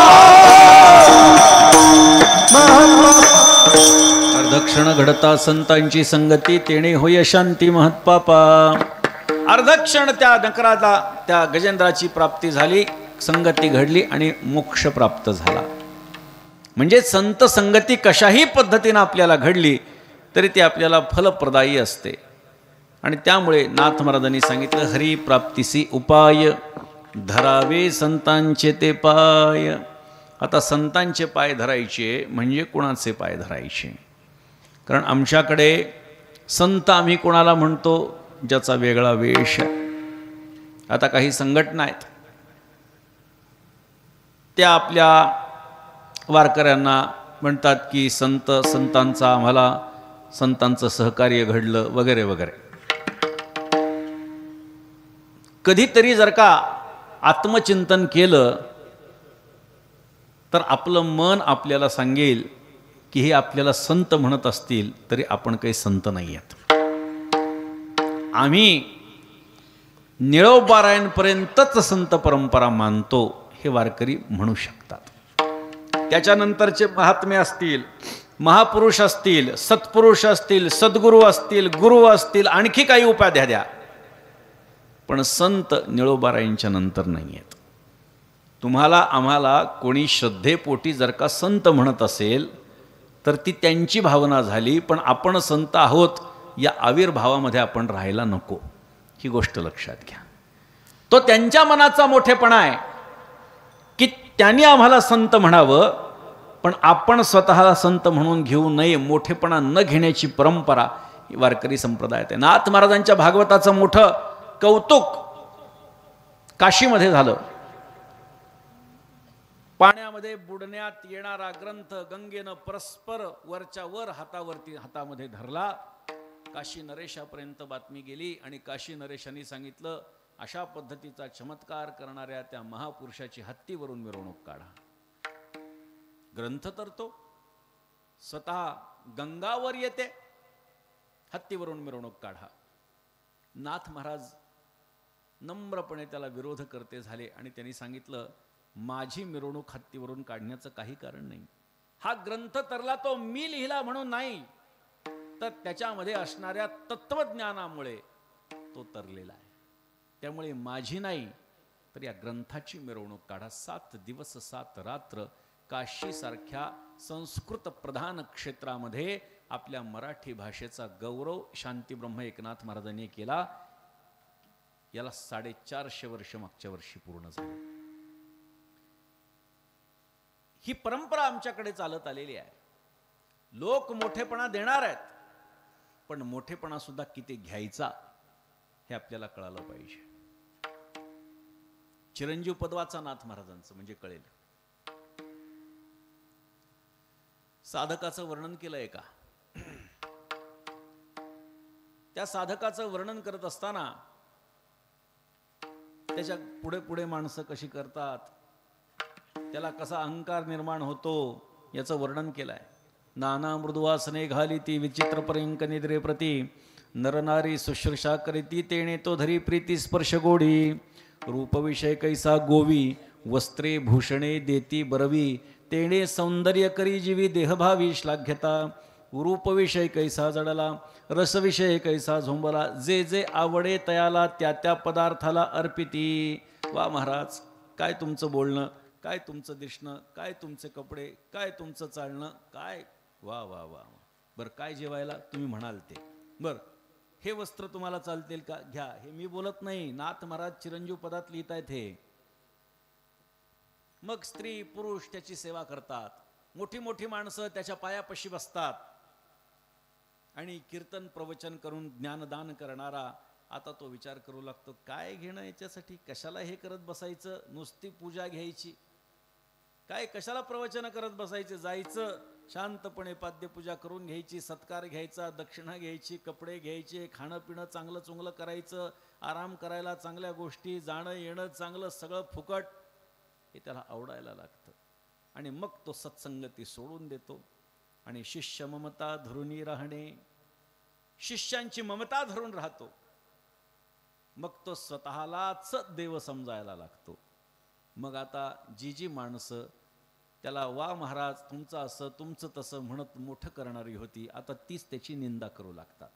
अर्धक्षण घडता संतांची संगती, तेणे होय शांती महत्पापा. अर्धक्षण त्या नकराला, त्या गजेंद्राची प्राप्ती झाली, संगती घडली आणि मोक्ष प्राप्त झाला. म्हणजे संत संगती कशाही पद्धतीनं आपल्याला घडली तरी ती आपल्याला फलप्रदायी असते. आणि त्यामुळे नाथ महाराजांनी सांगितलं, हरी प्राप्तीसी उपाय, धरावे संतांचे ते पाय. आता संतांचे पाय धरायचे म्हणजे कोणाचे पाय धरायचे? कारण आमच्याकडे संत आम्ही कोणाला म्हणतो ज्याचा वेगळा वेश आहे. आता काही संघटना आहेत त्या आपल्या वारकऱ्यांना म्हणतात की संतांचा आम्हाला संतांचं सहकार्य घडलं वगैरे वगैरे. कधीतरी जर का आत्मचिंतन केलं तर आपलं मन आपल्याला सांगेल की हे आपल्याला संत म्हणत असतील तरी आपण काही संत नाही आहेत. आम्ही निळोबारायणपर्यंतच संत परंपरा मानतो हे वारकरी म्हणू शकतात. त्याच्यानंतरचे महात्मे असतील, महापुरुष असतील, सत्पुरुष असतील, सद्गुरू असतील, गुरु असतील, आणखी काही उपाध्या द्या, पण संत निळोबारायणच्या नंतर नाही आहेत. तुम्हाला आम्हाला कोणी श्रद्धेपोटी जर का संत म्हणत असेल तर ती त्यांची भावना झाली, पण आपण संत आहोत या आविर्भावामध्ये आपण राहायला नको, ही गोष्ट लक्षात घ्या. तो त्यांच्या मनाचा मोठेपणा आहे की त्यांनी आम्हाला संत म्हणावं, पण आपण स्वतःला संत म्हणून घेऊ नये. मोठेपणा न घेण्याची परंपरा ही वारकरी संप्रदायात आहे. नाथ महाराजांच्या भागवताचं मोठं कौतुक काशीमध्ये झालं. पाण्यामध्ये बुडण्यात येणारा ग्रंथ गंगेनं परस्पर वरच्या वर हातामध्ये धरला. काशी नरेशापर्यंत बातमी गेली आणि काशी नरेशांनी सांगितलं, अशा पद्धतीचा चमत्कार करणाऱ्या त्या महापुरुषाची हत्तीवरून मिरवणूक काढा. ग्रंथ तर तो स्वतः गंगावर येते, हत्तीवरून मिरवणूक काढा. नाथ महाराज नम्रपणे त्याला विरोध करते झाले आणि त्यांनी सांगितलं, माझी मिरवणूक हत्तीवरून काढण्याचं काही कारण नाही. हा ग्रंथ तरला तो मी लिहिला म्हणून नाही, तर त्याच्यामध्ये असणाऱ्या तत्वज्ञानामुळे तो तरलेला आहे. त्यामुळे माझी नाही तर या ग्रंथाची मिरवणूक काढा. 7 दिवस 7 रात्र काशी सारख्या संस्कृत प्रधान क्षेत्रामध्ये आपल्या मराठी भाषेचा गौरव शांतीब्रह्म एकनाथ महाराजांनी केला. याला 450 वर्ष मागच्या वर्षी पूर्ण झाले. ही परंपरा आमच्याकडे चालत आलेली आहे. लोक मोठेपणा देणार आहेत, पण मोठेपणा सुद्धा किती घ्यायचा हे आपल्याला कळालं पाहिजे. चिरंजीव पदवाचा नाथ महाराजांचं म्हणजे कळेल. साधकाचं वर्णन केलंय का? त्या साधकाचं वर्णन करत असताना त्याच्या पुढे पुढे माणसं कशी करतात, त्याला कसा अहंकार निर्माण होतो याचं वर्णन केलंय. नाना मृदुवासने घाली ती विचित्र पर्यंक निद्रे प्रती, नरनारी शुश्रूषा करीती तेणे तो धरी प्रीती स्पर्श गोडी. रूपविषय कैसा गोवी वस्त्रे भूषणे देती बरवी, तेणे सौंदर्य करी जीवी देहभावी श्लाघ्यता. रूपविषय कैसा जडला रसविषय कैसा झोंबला, जे जे आवडे तयाला त्या त्या पदार्थाला अर्पिती. वा महाराज, काय तुमचं बोलणं, काय तुमचं दिसणं, काय तुमचे कपडे, काय तुमचं चालणं, काय वा वा वा. बरं, काय जेवायला तुम्ही म्हणाल ते, बरं हे वस्त्र तुम्हाला चालतील का, घ्या. हे मी बोलत नाही, नाथ महाराज चिरंजीव पदात लिहित आहेत हे. मग स्त्री पुरुष त्याची सेवा करतात, मोठी मोठी माणसं त्याच्या पायापाशी बसतात आणि कीर्तन प्रवचन करून ज्ञानदान करणारा आता तो विचार करू लागतो, काय घेणं याच्यासाठी, कशाला हे करत बसायचं, नुसती पूजा घ्यायची, काय कशाला प्रवचन करत बसायचं, जायचं शांतपणे पाद्यपूजा करून घ्यायची, सत्कार घ्यायचा, दक्षिणा घ्यायची, कपडे घ्यायचे, खाणं पिणं चांगलं चुंगलं करायचं, आराम करायला चांगल्या गोष्टी, जाणं येणं चांगलं सगळं फुकट, हे त्याला आवडायला लागतं. आणि मग तो सत्संगती सोडून देतो आणि शिष्य ममता धरुनी राहणे, शिष्यांची ममता धरून राहतो. मग तो स्वतःलाच देव समजायला लागतो. मग आता जी जी माणसं त्याला वा महाराज तुमचं असं तुमचं तसं म्हणत मोठं करणारी होती, आता तीच त्याची निंदा करू लागतात.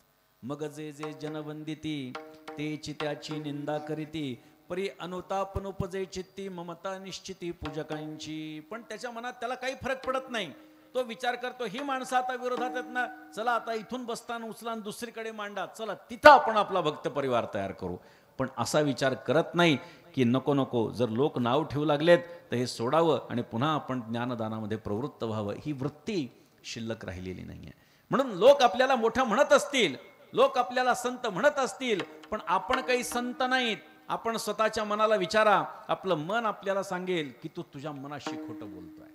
मग जे जे जनवंदिती तेची त्याची निंदा करीती, परी अनुतापनुपजे चित्ती ममता निश्चिती पूजकांची. पण त्याच्या मनात त्याला काही फरक पडत नाही. तो विचार करतो, ही माणसं आता विरोधात आहेत ना, चला आता इथून बसताना उचलान दुसरीकडे मांडा, चला तिथं आपण आपला भक्त परिवार तयार करू. पण असा विचार करत नाही की नको नको, जर लोक नाव ठेवू लागलेत तर हे सोडावं आणि पुन्हा आपण ज्ञानदानामध्ये प्रवृत्त व्हावं, ही वृत्ती शिल्लक राहिलेली नाहीये. म्हणून लोक आपल्याला मोठं म्हणत असतील, लोक आपल्याला संत म्हणत असतील, पण आपण काही संत नाहीत. आपण स्वतःच्या मनाला विचारा, आपलं मन आपल्याला सांगेल की तू तुझ्या मनाशी खोटं बोलतोय.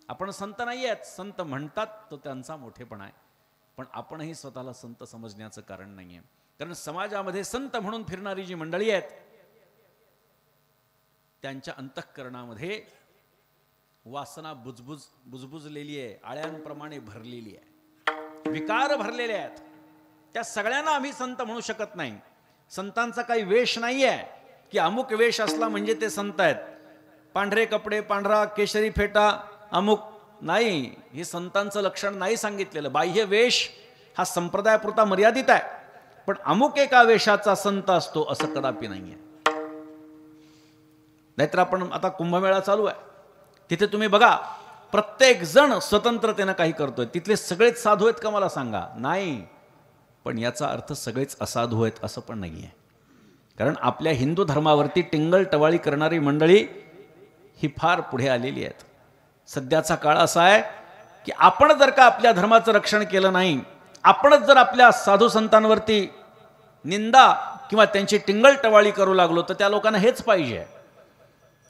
आपण संत नाही आहेत, संत म्हणतात तो त्यांचा मोठेपणा आहे, पण आपणही स्वतःला संत समजण्याचं कारण नाहीये. कारण समाजामध्ये संत म्हणून फिरणारी जी मंडळी आहेत त्यांच्या अंतःकरणामध्ये वासना बुजबुजलेली आहे, आळ्यांप्रमाणे भरलेली आहे, विकार भरलेले आहेत. त्या सगळ्यांना आम्ही संत म्हणू शकत नाही. संतांचा काही वेश नाही आहे की अमुक वेश असला म्हणजे ते संत आहेत. पांढरे कपडे, पांढरा केशरी फेटा, अमुक नाही, हे संतांचं लक्षण नाही सांगितलेलं. बाह्य वेश हा संप्रदायापुरता मर्यादित आहे, पण अमुक एका वेशाचा संत असतो असं कदापि नाहीये. नाहीतर आपण आता कुंभमेळा चालू आहे, तिथे तुम्ही बघा प्रत्येक जण स्वतंत्रतेनं काही करतोय. तिथले सगळेच साधू आहेत का मला सांगा? नाही. पण याचा अर्थ सगळेच असाधू आहेत असं पण नाहीये. कारण आपल्या हिंदू धर्मावरती टिंगल टवाळी करणारी मंडळी ही फार पुढे आलेली आहेत. सध्याचा काळ असा आहे की आपण जर का आपल्या धर्माचं रक्षण केलं नाही, आपणच जर आपल्या साधू संतांवरती निंदा किंवा त्यांची टिंगल टवाळी करू लागलो तर त्या लोकांना हेच पाहिजे.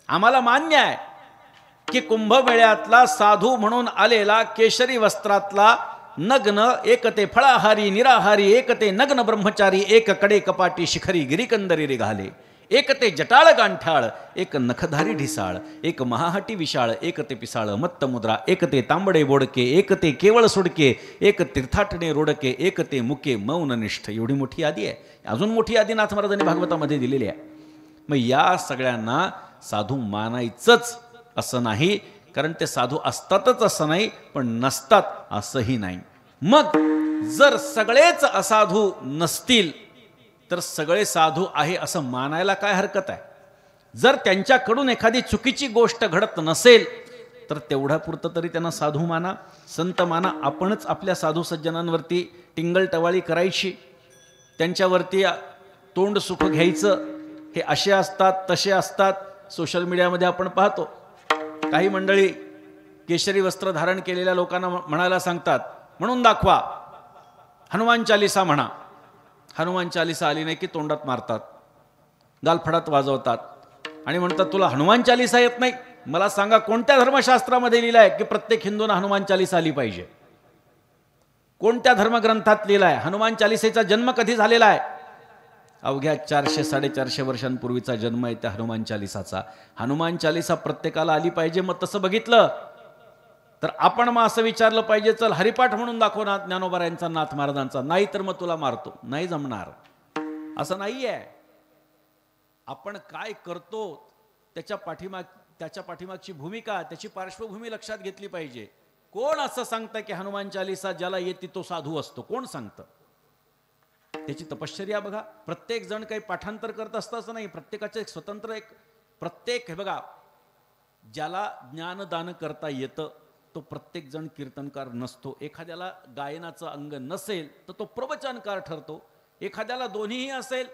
आम्हाला मान्य आहे की कुंभमेळ्यातला साधू म्हणून आलेला केशरी वस्त्रातला नग्न एकते फळाहारी निराहारी एकते नग्न ब्रह्मचारी एक कडे कपाटी शिखरी गिरिकंदरी रे घाले एक ते जटाळ गांठाळ, एक नखधारी ढिसाळ, एक महाहटी विशाळ, एक ते पिसाळ मत्त मुद्रा, एक ते तांबडे बोडके, एक ते केवळ सुडके, एक तीर्थाटणे रोडके, एक ते मुके मौन निष्ठ. एवढी मोठी यादी आहे. अजून मोठी यादी नाथ महाराजांनी भागवतामध्ये दिलेली आहे. मग या सगळ्यांना साधू मानायचंच असं नाही, कारण ते साधू असतातच असं नाही, पण नसतात असंही नाही. मग जर सगळेच असाधू नसतील तर सगळे साधू आहे असं मानायला काय हरकत आहे? जर त्यांच्याकडून एखादी चुकीची गोष्ट घडत नसेल तर तेवढ्यापुरतं तरी त्यांना साधू माना, संत माना. आपणच आपल्या साधू सज्जनांवरती टिंगलटवाळी करायची, त्यांच्यावरती तोंड सुख घ्यायचं, हे असे असतात तसे असतात. सोशल मीडियामध्ये आपण पाहतो काही मंडळी केशरी वस्त्र धारण केलेल्या लोकांना म्हणायला सांगतात, म्हणून दाखवा, हनुमान चालिसा म्हणा. हनुमान चालिसा आली नाही की तोंडात मारतात, गालफडात वाजवतात आणि म्हणतात तुला हनुमान चालिसा येत नाही? मला सांगा कोणत्या धर्मशास्त्रामध्ये लिहिलं आहे की प्रत्येक हिंदूंना हनुमान चालिसा आली पाहिजे? कोणत्या धर्मग्रंथात लिहिलं आहे? हनुमान चालिसेचा जन्म कधी झालेला आहे? अवघ्या 400-450 वर्षांपूर्वीचा जन्म आहे त्या हनुमान चालिसाचा. हनुमान चालिसा प्रत्येकाला आली पाहिजे. मग तसं बघितलं तर आपण मग असं विचारलं पाहिजे, चल हरिपाठ म्हणून दाखव ना ज्ञानोबा नाथ महाराजांचा, नाही तर मग तुला मारतो. नाही जमणार, असं नाही आहे. आपण काय करतो त्याच्या पाठीमागची भूमिका, त्याची पार्श्वभूमी लक्षात घेतली पाहिजे. कोण असं सांगतं की हनुमान चालिसा ज्याला येते तो साधू असतो? कोण सांगतं? त्याची तपश्चर्या बघा. प्रत्येक जण काही पाठांतर करत असतं असं नाही. प्रत्येकाचं एक स्वतंत्र प्रत्येक हे बघा, ज्याला ज्ञानदान करता येतं तो प्रत्येक जण कीर्तनकार नसतो. एखाद्याला गायनाचं अंग नसेल तर तो प्रवचनकार ठरतो. एखाद्याला दोन्हीही असेल,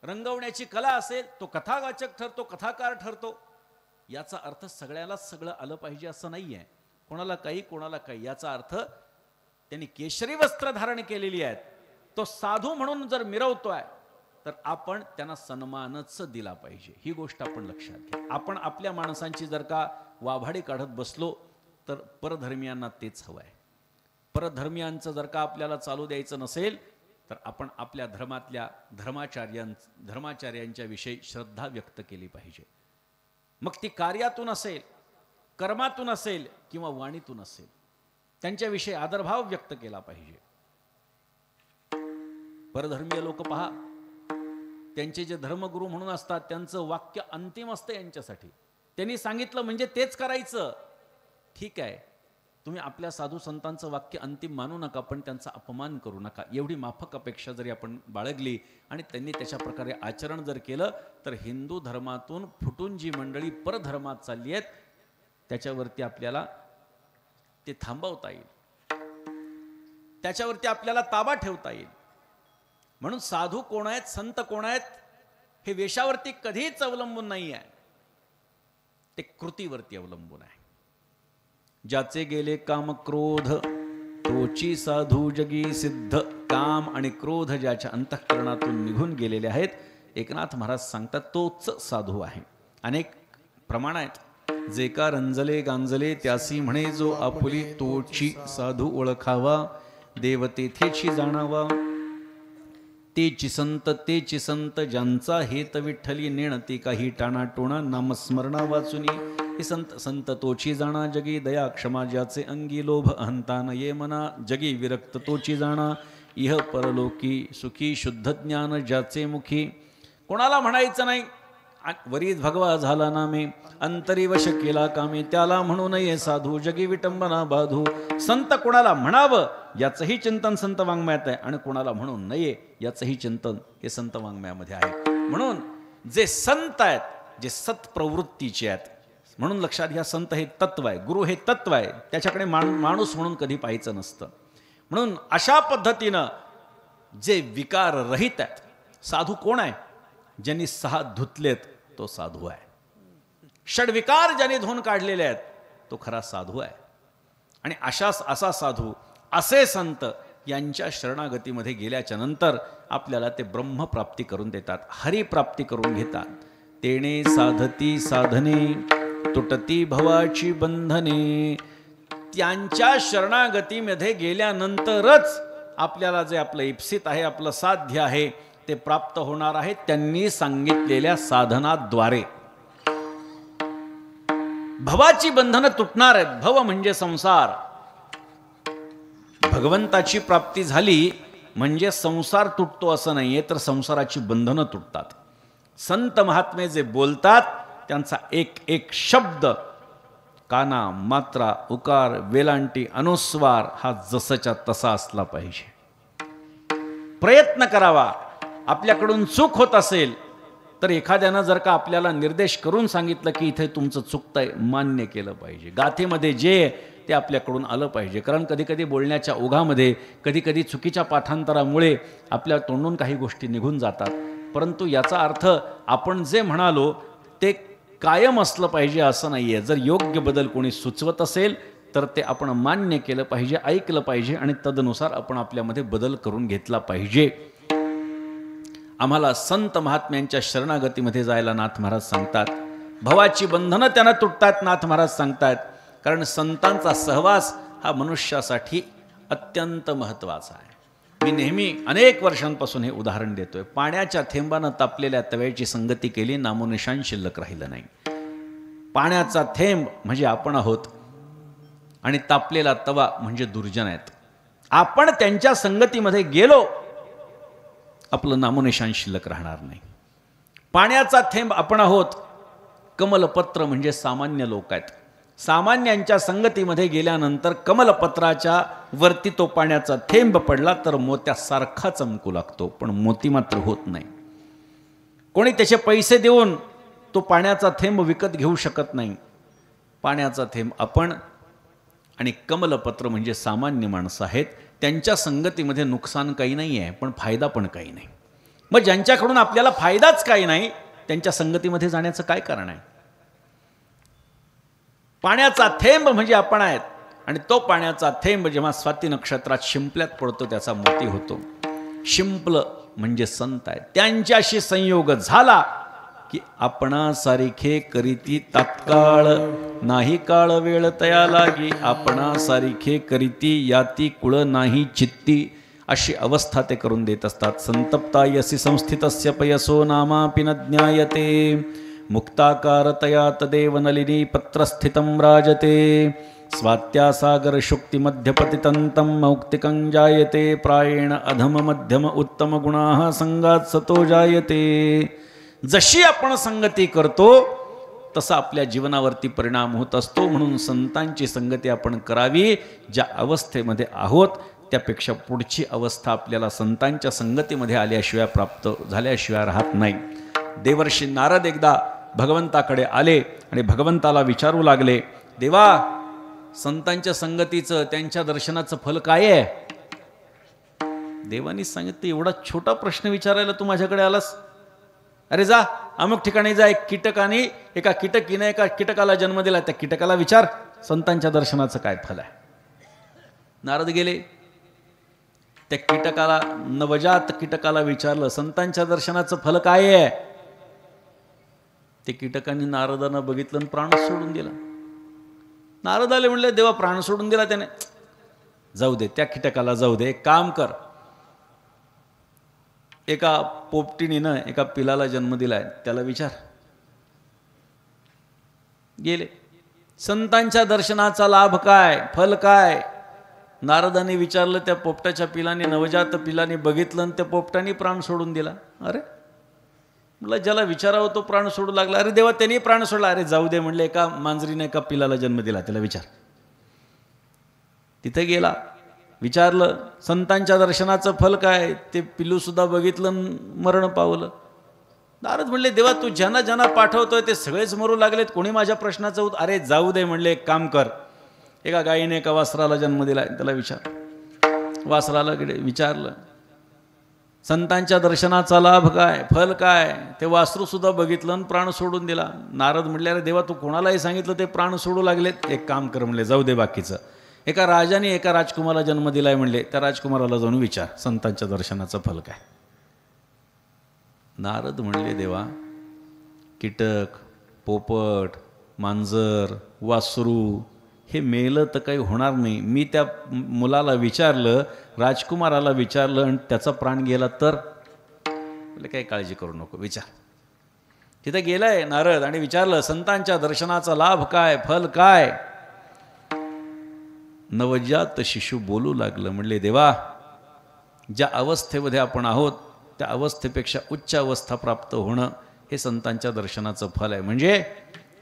रंगवण्याची कला असेल, तो कथावाचक ठरतो, कथाकार ठरतो. याचा अर्थ सगळ्यालाच सगळं आलं पाहिजे असं नाही आहे. कोणाला काही कोणाला काही. याचा अर्थ त्यांनी केशरी वस्त्र धारण केलेली आहेत, तो साधू म्हणून जर मिरवतोय तर आपण त्यांना सन्मानच दिला पाहिजे. ही गोष्ट आपण लक्षात घ्या. आपण आपल्या माणसांची जर का वाभाडी काढत बसलो तर परधर्मियांना तेच हवं आहे. परधर्मियांचं जर का आपल्याला चालू द्यायचं नसेल तर आपण आपल्या धर्मातल्या धर्माचार्यांच्या विषयी श्रद्धा व्यक्त केली पाहिजे. मग ती कार्यातून असेल, कर्मातून असेल किंवा वाणीतून असेल, त्यांच्याविषयी आदरभाव व्यक्त केला पाहिजे. परधर्मीय लोक पहा, त्यांचे जे धर्मगुरू म्हणून असतात त्यांचं वाक्य अंतिम असतं यांच्यासाठी. त्यांनी सांगितलं म्हणजे तेच करायचं. ठीक आहे, तुम्ही आपल्या साधू संतांचं वाक्य अंतिम मानू नका, पण त्यांचा अपमान करू नका. एवढी माफक अपेक्षा जरी आपण बाळगली आणि त्यांनी त्याच्या प्रकारे आचरण जर केलं तर हिंदू धर्मातून फुटून जी मंडळी परधर्मात चालली आहेत त्याच्यावरती आपल्याला ते थांबवता येईल, त्याच्यावरती आपल्याला ताबा ठेवता येईल. म्हणून साधू कोण आहेत, संत कोण आहेत हे वेशावरती कधीच अवलंबून नाही आहे, ते कृतीवरती अवलंबून आहे. ज्याचे गेले काम क्रोध तोची साधू जगी सिद्ध. काम आणि क्रोध ज्याच्या अंतःकरणातून निघून गेलेले आहेत, एकनाथ महाराज सांगतात तोच साधू आहे. अनेक प्रमाण आहेत. जे का रंजले गांजले त्यासी म्हणे जो आपुली, तोची साधू ओळखावा देव तेथेची जाणावा. तेची संत ज्यांचा हेत विठ्ठली, नेणती काही टाणा टोणा नामस्मरणा वाचुनी. हे संत तोची जाणा जगी, दया क्षमा ज्याचे अंगी, लोभ अहंता नये मना. जगी विरक्त तोची जाणा, इह परलोकी सुखी. शुद्ध ज्ञान ज्याचे मुखी. कोणाला म्हणायचं नाही वरीत भगवा झाला नामे, अंतरी वश केला कामे, त्याला म्हणू नये साधू जगी विटंबना बाधू. संत कोणाला म्हणावं याचंही चिंतन संत वाङ्मयात आहे आणि कोणाला म्हणू नये याचंही चिंतन हे संत वाङ्मयामध्ये आहे. म्हणून जे संत आहेत, जे सत्प्रवृत्तीचे आहेत, म्हणून लक्षात घ्या, संत हे तत्व आहे, गुरु हे तत्व आहे, त्याच्याकडे माणूस म्हणून कधी पाहायचं नसतं. म्हणून अशा पद्धतीनं जे विकार रहित आहेत. साधू कोण आहे? ज्यांनी 6 धुतलेत तो साधू आहे. षड्विकार ज्यांनी धुवून काढलेले आहेत तो खरा साधू आहे. आणि असा साधू, असे संत यांच्या शरणागतीमध्ये गेल्याच्या नंतर आपल्याला ते ब्रह्मप्राप्ती करून देतात, हरिप्राप्ती करून घेतात. तेणे साधती साधने तुटती भवाची बंधने. त्यांच्या शरणागतीमध्ये गेल्यानंतरच आपल्याला जे आपलं इप्सित आहे, आपलं साध्य आहे ते प्राप्त होणार आहे त्यांनी सांगितलेल्या साधनाद्वारे. भवाची बंधनं तुटणार आहेत. भव म्हणजे संसार. भगवंताची प्राप्ती झाली म्हणजे संसार तुटतो असं नाहीये, तर संसाराची बंधनं तुटतात. संत महात्मे जे बोलतात त्यांचा एक एक शब्द, काना, मात्रा, उकार, वेलांटी, अनुस्वार हा जसच्या तसा असला पाहिजे. प्रयत्न करावा. आपल्याकडून चूक होत असेल तर एखाद्यानं जर का आपल्याला निर्देश करून सांगितलं की इथे तुमचं चुकतंय, मान्य केलं पाहिजे. गाथेमध्ये जे ते आपल्याकडून आलं पाहिजे. कारण कधीकधी बोलण्याच्या ओघामध्ये, कधीकधी चुकीच्या पाठांतरामुळे आपल्या तोंडून काही गोष्टी निघून जातात. परंतु याचा अर्थ आपण जे म्हणालो ते कायम असलं पाहिजे असं नाही आहे. जर योग्य बदल कोणी सुचवत असेल तर ते आपण मान्य केलं पाहिजे, ऐकलं पाहिजे आणि तदनुसार आपण आपल्यामध्ये बदल करून घेतला पाहिजे. आम्हाला संत महात्म्यांच्या शरणागतीमध्ये जायला नाथ महाराज सांगतात. भवाची बंधनं त्यांना तुटतात नाथ महाराज सांगतात. कारण संतांचा सहवास हा मनुष्यासाठी अत्यंत महत्त्वाचा आहे. मी नेहमी अनेक वर्षांपासून हे उदाहरण देतोय. पाण्याच्या थेंबानं तापलेल्या तव्याची संगती केली, नामोनिशाण शिल्लक राहिलं नाही. पाण्याचा थेंब म्हणजे आपण आहोत आणि तापलेला तवा म्हणजे दुर्जन आहेत. आपण त्यांच्या संगतीमध्ये गेलो, आपलं नामोनिशाण शिल्लक राहणार नाही. पाण्याचा थेंब आपण आहोत. कमलपत्र म्हणजे सामान्य लोक आहेत. सामान्यांच्या संगतीमध्ये गेल्यानंतर कमलपत्राच्या वरती तो पाण्याचा थेंब पडला तर मोत्यासारखा चमकू लागतो, पण मोती मात्र होत नाही. कोणी त्याचे पैसे देऊन तो पाण्याचा थेंब विकत घेऊ शकत नाही. पाण्याचा थेंब आपण आणि कमलपत्र म्हणजे सामान्य माणसं आहेत. त्यांच्या संगतीमध्ये नुकसान काही नाही आहे, पण फायदा पण काही नाही. मग ज्यांच्याकडून आपल्याला फायदाच काही नाही त्यांच्या संगतीमध्ये जाण्याचं काय कारण आहे? पाण्याचा थेंब म्हणजे आपण आहेत आणि तो पाण्याचा थेंब जेव्हा स्वाती नक्षत्रात शिंपल्यात पडतो त्याचा मोती होतो. शिंपलं म्हणजे संत आहे. त्यांच्याशी संयोग झाला की आपणासारिखे करीती तात्काळ, नाही काळ वेळ तया लागी. आपणासारिखे करीती याती कुळ नाही चित्ती, अशी अवस्था ते करून देत असतात. संतप्तायसी संस्थितस्य पयसो नामापि न ज्ञायते, मुक्ताकारतया तदेव नलिनी पत्रस्थितं राजते. स्वात्यासागर शुक्ति मध्यपतितंतं मौक्तिकं जायते, प्रायेण अधम मध्यम उत्तम गुणाः संगात सतो जायते. जशी आपण संगती करतो तसा आपल्या जीवनावरती परिणाम होत असतो. म्हणून संतांची संगती आपण करावी. ज्या अवस्थेमध्ये आहोत त्यापेक्षा पुढची अवस्था आपल्याला संतांच्या संगतीमध्ये आल्याशिवाय प्राप्त झाल्याशिवाय राहत नाही. देवर्षी नारद एकदा भगवंताकडे आले आणि भगवंताला विचारू लागले, देवा, संतांच्या संगतीचं, त्यांच्या दर्शनाचं फल काय आहे? देवानी सांगितलं, एवढा छोटा प्रश्न विचारायला तू माझ्याकडे आलास? अरे जा, अमुक ठिकाणी जा, एक कीटकाने एका कीटकीने एका कीटकाला जन्म दिला, त्या कीटकाला विचार संतांच्या दर्शनाचं काय फल आहे. नारद गेले. त्या कीटकाला, नवजात कीटकाला विचारलं, संतांच्या दर्शनाचं फल काय आहे? ते कीटकांनी नारदांना बघितलं आणि प्राण सोडून दिला. नारदाले म्हणले, देवा, प्राण सोडून दिला त्याने? जाऊ दे, त्या कीटकाला जाऊ दे. एक काम कर, एका पोपटीने एका पिलाला जन्म दिलाय, त्याला विचार. गेले. संतांच्या दर्शनाचा लाभ काय, फल काय? नारदाने विचारलं. त्या पोपटाच्या पिलाने, नवजात पिलाने बघितलं आणि त्या पोपटाने प्राण सोडून दिला. अरे म्हटलं, ज्याला विचारावं तो प्राण सोडू लागला. अरे देवा, त्यांनी प्राण सोडला. अरे जाऊ दे म्हणले, एका मांजरीने एका पिलाला जन्म दिला, त्याला विचार. तिथे गेला, विचारलं, संतांच्या दर्शनाचं फल काय? ते पिलू सुद्धा बघितलं, मरण पावलं. नारद म्हणले, देवा, तू ज्यांना ज्यांना पाठवतोय ते सगळेच मरू लागलेत, कोणी माझ्या प्रश्नाचं उत्तर? अरे जाऊ दे म्हणले, एक काम कर, एका गायीने एका वासराला जन्म दिला, त्याला विचार. वासराला विचारलं, संतांच्या दर्शनाचा लाभ काय, फल काय? ते वासरू सुद्धा बघितलं आणि प्राण सोडून दिला. नारद म्हणले, अरे देवा, तू कोणालाही सांगितलं ते प्राण सोडू लागलेत, एक काम कर म्हणले, जाऊ दे बाकीचं. एका राजाने एका राजकुमाराला जन्म दिलाय म्हणले, त्या राजकुमाराला जाऊन विचार संतांच्या दर्शनाचं फल काय. नारद म्हणले, देवा, कीटक, पोपट, मांजर, वासरू हे मेलं तर काही होणार नाही. मी त्या मुलाला विचारलं, राजकुमाराला विचारलं आणि त्याचा प्राण गेला तर म्हणजे काही काळजी करू नको, विचार. तिथे गेलाय नारद आणि विचारलं संतांच्या दर्शनाचा लाभ काय, फल काय. नवजात शिशु बोलू लागलं, म्हणले देवा, ज्या अवस्थेमध्ये आपण आहोत त्या अवस्थेपेक्षा उच्च अवस्था प्राप्त होणं हे संतांच्या दर्शनाचं फल आहे. म्हणजे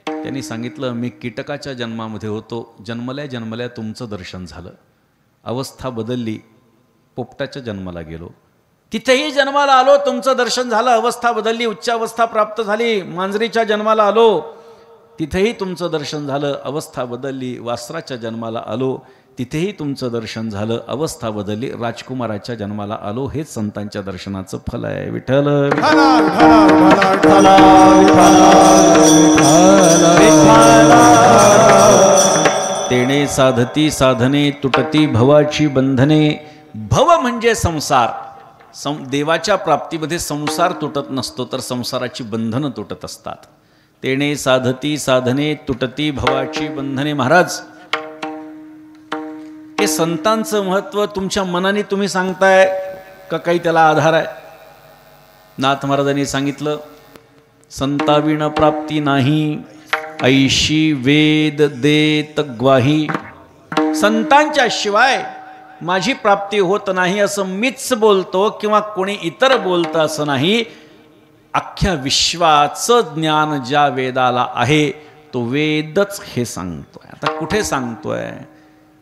त्यांनी सांगितलं, मी कीटकाच्या जन्मामध्ये होतो, जन्मल्या जन्मल्या तुमचं दर्शन झालं, अवस्था बदलली, पोपटाच्या जन्माला गेलो, तिथेही जन्माला आलो, तुमचं दर्शन झालं, अवस्था बदलली, उच्च अवस्था प्राप्त झाली. मांजरीच्या जन्माला आलो, तिथेही तुमचं दर्शन झालं, अवस्था बदलली. वासराच्या जन्माला आलो, तिथेही तुमचं दर्शन झालं, अवस्था बदलली. राजकुमाराच्या जन्माला आलो. हेच संतांच्या दर्शनाचं फल आहे. विठ्ठल तेणे साधती साधने तुटती भवाची बंधने. भव म्हणजे संसार. देवाच्या प्राप्तीमध्ये संसार तुटत नसतो, तर संसाराची बंधनं तुटत असतात. तेणे साधती साधने तुटती भवाची बंधने. महाराज, हे संतांचं महत्त्व तुमच्या मनाने तुम्ही सांगताय का काही त्याला आधार आहे? नाथ महाराजांनी सांगितलं, संताविण प्राप्ती नाही, ऐशी वेद देत ग्वाही. संतांच्या शिवाय माझी प्राप्ती होत नाही असं मीच बोलतो किंवा कोणी इतर बोलतं असं नाही. अख्ख्या विश्वाचं ज्ञान ज्या वेदाला आहे तो वेदच हे सांगतोय. आता कुठे सांगतोय?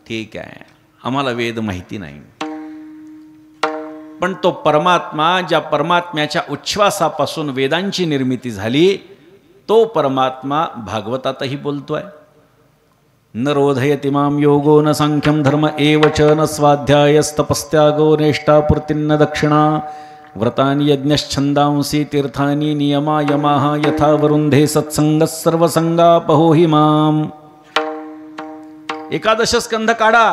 ठीक आहे, आम्हाला वेद माहिती नाही, पण तो परमात्मा, ज्या परमात्म्याच्या उच्छ्वासापासून वेदांची निर्मिती झाली, तो परमात्मा भागवतातही बोलतोय. न रोधयति मां योगो न सांख्यम धर्म एव च न स्वाध्यायस्तपस्त्यागो नेष्टापूर्तिन्न दक्षिणा व्रतानि यज्ञश्छन्दांसि तीर्थानि नियमा यमाः यथा वरुन्धे सत्संगः सर्वसंगापहो हि माम्. एकादश स्कंध काढा.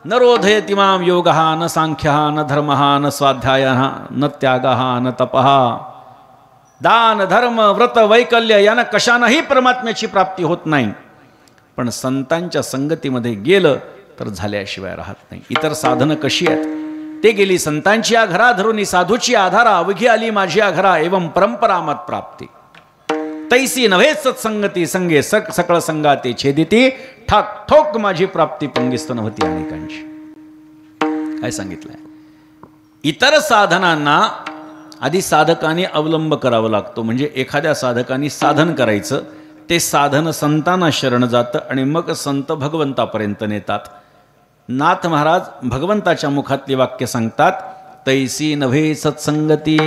न रोधयति मां योगः न सांख्यः न धर्मः न स्वाध्यायः न त्यागः न तपः. दान धर्म व्रत वैकल्य यानं कशानंही परमात्म्याची प्राप्ती होत नाही, पण संतांच्या संगतीमध्ये गेलं तर झाल्याशिवाय राहत नाही. इतर साधनं कशी आहेत? ते गेली संतांची घरा धरुनी, साधूची आधारा, अवघी आली माझी घरा, एवं परंपरा मत प्राप्ती. तैसी नव्हे सत्संगती, संगे सकळ संगाते छेदिती, ठाक ठोक माझी प्राप्ती पंगिस्त नव्हती अनेकांची. काय सांगितलंय? इतर साधनांना आधी साधकांनी अवलंब करावा लागतो. म्हणजे एखाद्या साधकांनी साधन करायचं, ते साधन संतांना शरण जातं आणि मग संत भगवंतापर्यंत नेतात. नाथ महाराज भगवंताच्या मुखातली वाक्य सांगतात, तैसी नव्हे सत्संगती.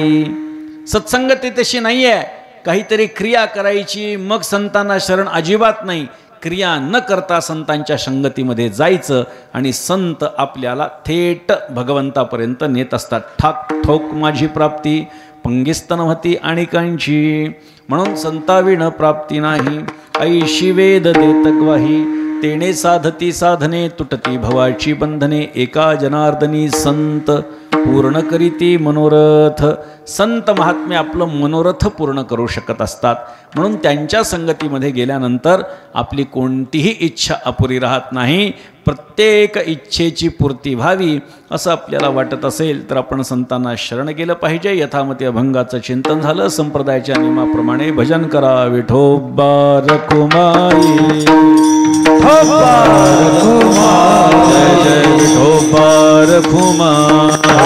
सत्संगती तशी नाही आहे, काहीतरी क्रिया करायची मग संतांना शरण अजिबात नाही. क्रिया न करता संतांच्या संगतीमध्ये जायचं आणि संत आपल्याला थेट भगवंतापर्यंत नेत असतात. ठाक ठोक माझी प्राप्ती पंगिस्त नव्हती अनेकांची. म्हणून संताविण प्राप्ती नाही, ऐशी वेद देत ग्वाही. तेणे साधती साधने तुटती भवाची बंधने. एका जनार्दनी संत पूर्ण करीती मनोरथ. संत महात्मे आपलं मनोरथ पूर्ण करू शकत असतात. म्हणून त्यांच्या संगतीमध्ये गेल्यानंतर आपली कोणतीही इच्छा अपुरी राहत नाही. प्रत्येक इच्छेची पूर्ती व्हावी असं आपल्याला वाटत असेल तर आपण संतांना शरण गेलं पाहिजे. यथामती अभंगाचं चिंतन झालं. संप्रदायाच्या नियमाप्रमाणे भजन करा. विठोबा रखुमाई, जय जय विठोबा रखुमाई,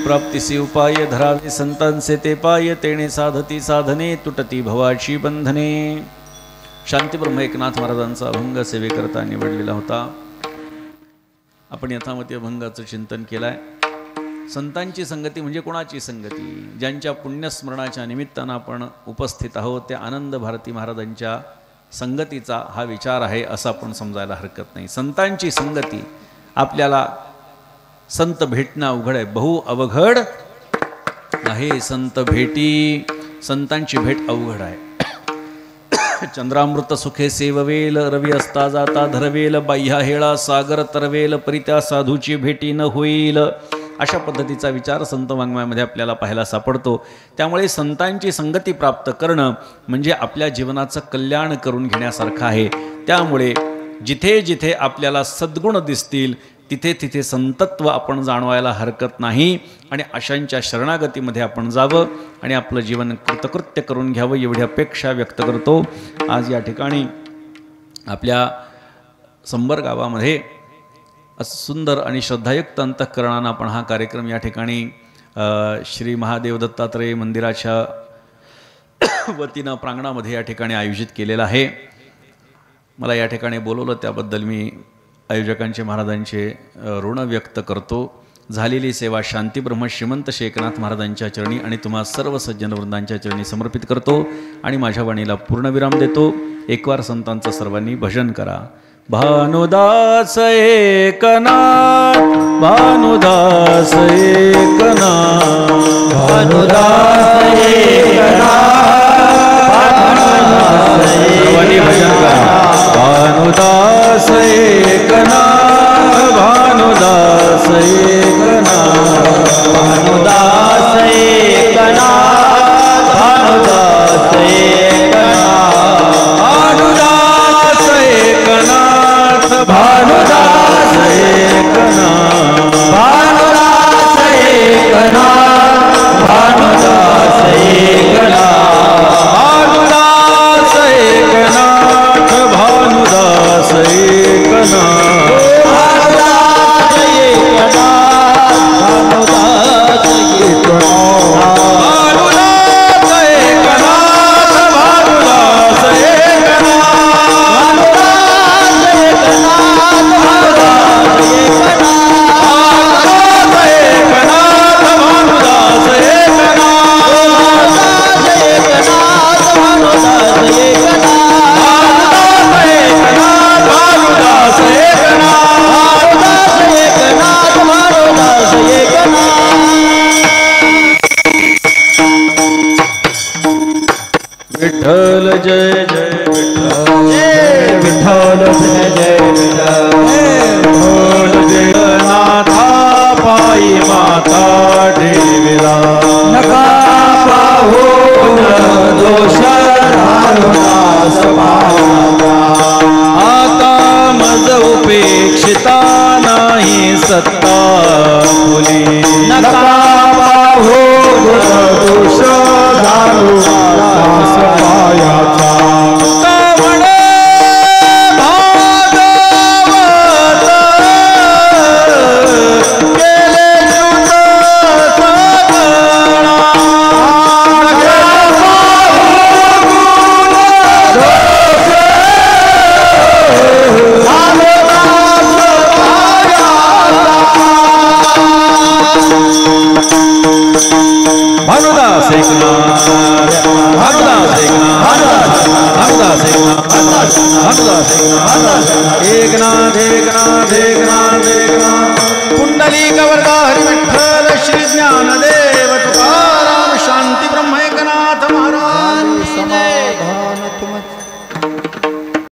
प्राप्तीसी उपाय धरावे संतांचे ते पाय. तेणे साधती साधने तुटती भवाची बंधने. शांतीब्रह्म एकनाथ महाराजांचा अभंग सेवेकरता निवडलेला होता. आपण यथामती अभंगाचं चिंतन केलंय. संतांची संगती म्हणजे कोणाची संगती? ज्यांच्या पुण्यस्मरणाच्या निमित्तानं आपण उपस्थित आहोत त्या आनंद भारती महाराजांच्या संगतीचा हा विचार आहे असं आपण समजायला हरकत नाही. संतांची संगती आपल्याला संत भेटणं अवघड आहे, बहु अवघड आहे संत भेटी, संतांची भेट अवघड आहे. चंद्रामृत सुखे सेववेल, रवी असता जाता धरवेल, बाह्या हेळा सागर तरवेल, परित्या साधूची भेटी न होईल. अशा पद्धतीचा विचार संत वाङ्मयामध्ये आपल्याला पाहायला सापडतो. त्यामुळे संतांची संगती प्राप्त करणं म्हणजे आपल्या जीवनाचं कल्याण करून घेण्यासारखं आहे. त्यामुळे जिथे जिथे आपल्याला सद्गुण दिसतील तिथे तिथे संतत्व आपण जाणवायला हरकत नाही आणि अशांच्या शरणागतीमध्ये आपण जावं आणि आपलं जीवन कृतकृत्य करून घ्यावं एवढी अपेक्षा व्यक्त करतो. आज या ठिकाणी आपल्या संबर गावामध्ये असं सुंदर आणि श्रद्धायुक्त अंतःकरणानं आपण हा कार्यक्रम या ठिकाणी श्री महादेव दत्तात्रय मंदिराच्या वतीनं प्रांगणामध्ये या ठिकाणी आयोजित केलेला आहे. मला या ठिकाणी बोलवलं त्याबद्दल मी आयोजकांचे महाराजांचे ऋण व्यक्त करतो. झालेली सेवा शांतीब्रह्म श्रीमंत शेखनाथ महाराजांच्या चरणी आणि तुम्हा सर्व सज्जनवृंदांच्या चरणी समर्पित करतो आणि माझ्या वाणीला पूर्णविराम देतो. एकवार संतांचं सर्वांनी भजन करा. भानुदास एकनाथ, भानुदास एकनाथ, भानुदास एकनाथ, सर्वांनी भजन करा. भानुदास एकनाथ, भानुदास एकनाथ, भानुदास एकनाथ, भानुदास एकनाथ, भानुदास एकनाथ, भानुदास एकनाथ, भानुदास एकनाथ, भानुदास एकनाथ, भानुदास विठ्ठल जय जय विठ्ठल, विठ्ठल जय जय विठ्ठल, जय नाथा पायी माता ठेविला, नका पाहू दोष दारुणास पावला, आता मज उपेक्षिता नाही सत्ता फुली, नका पाहू दोष दारुणास पायाचा, म्हणे भागवत केले च्युत सगळा, भानुदास एकनाथ, भानुदास एकनाथ, भानुदास एकनाथ, भानुदास एकनाथ, एकनाथ एकनाथ एकनाथ, पुंडलिक वरदा हरि विठ्ठल श्री ज्ञानदेव तुकाराम शांती ब्रह्म एकनाथ महाराज समाधान तुम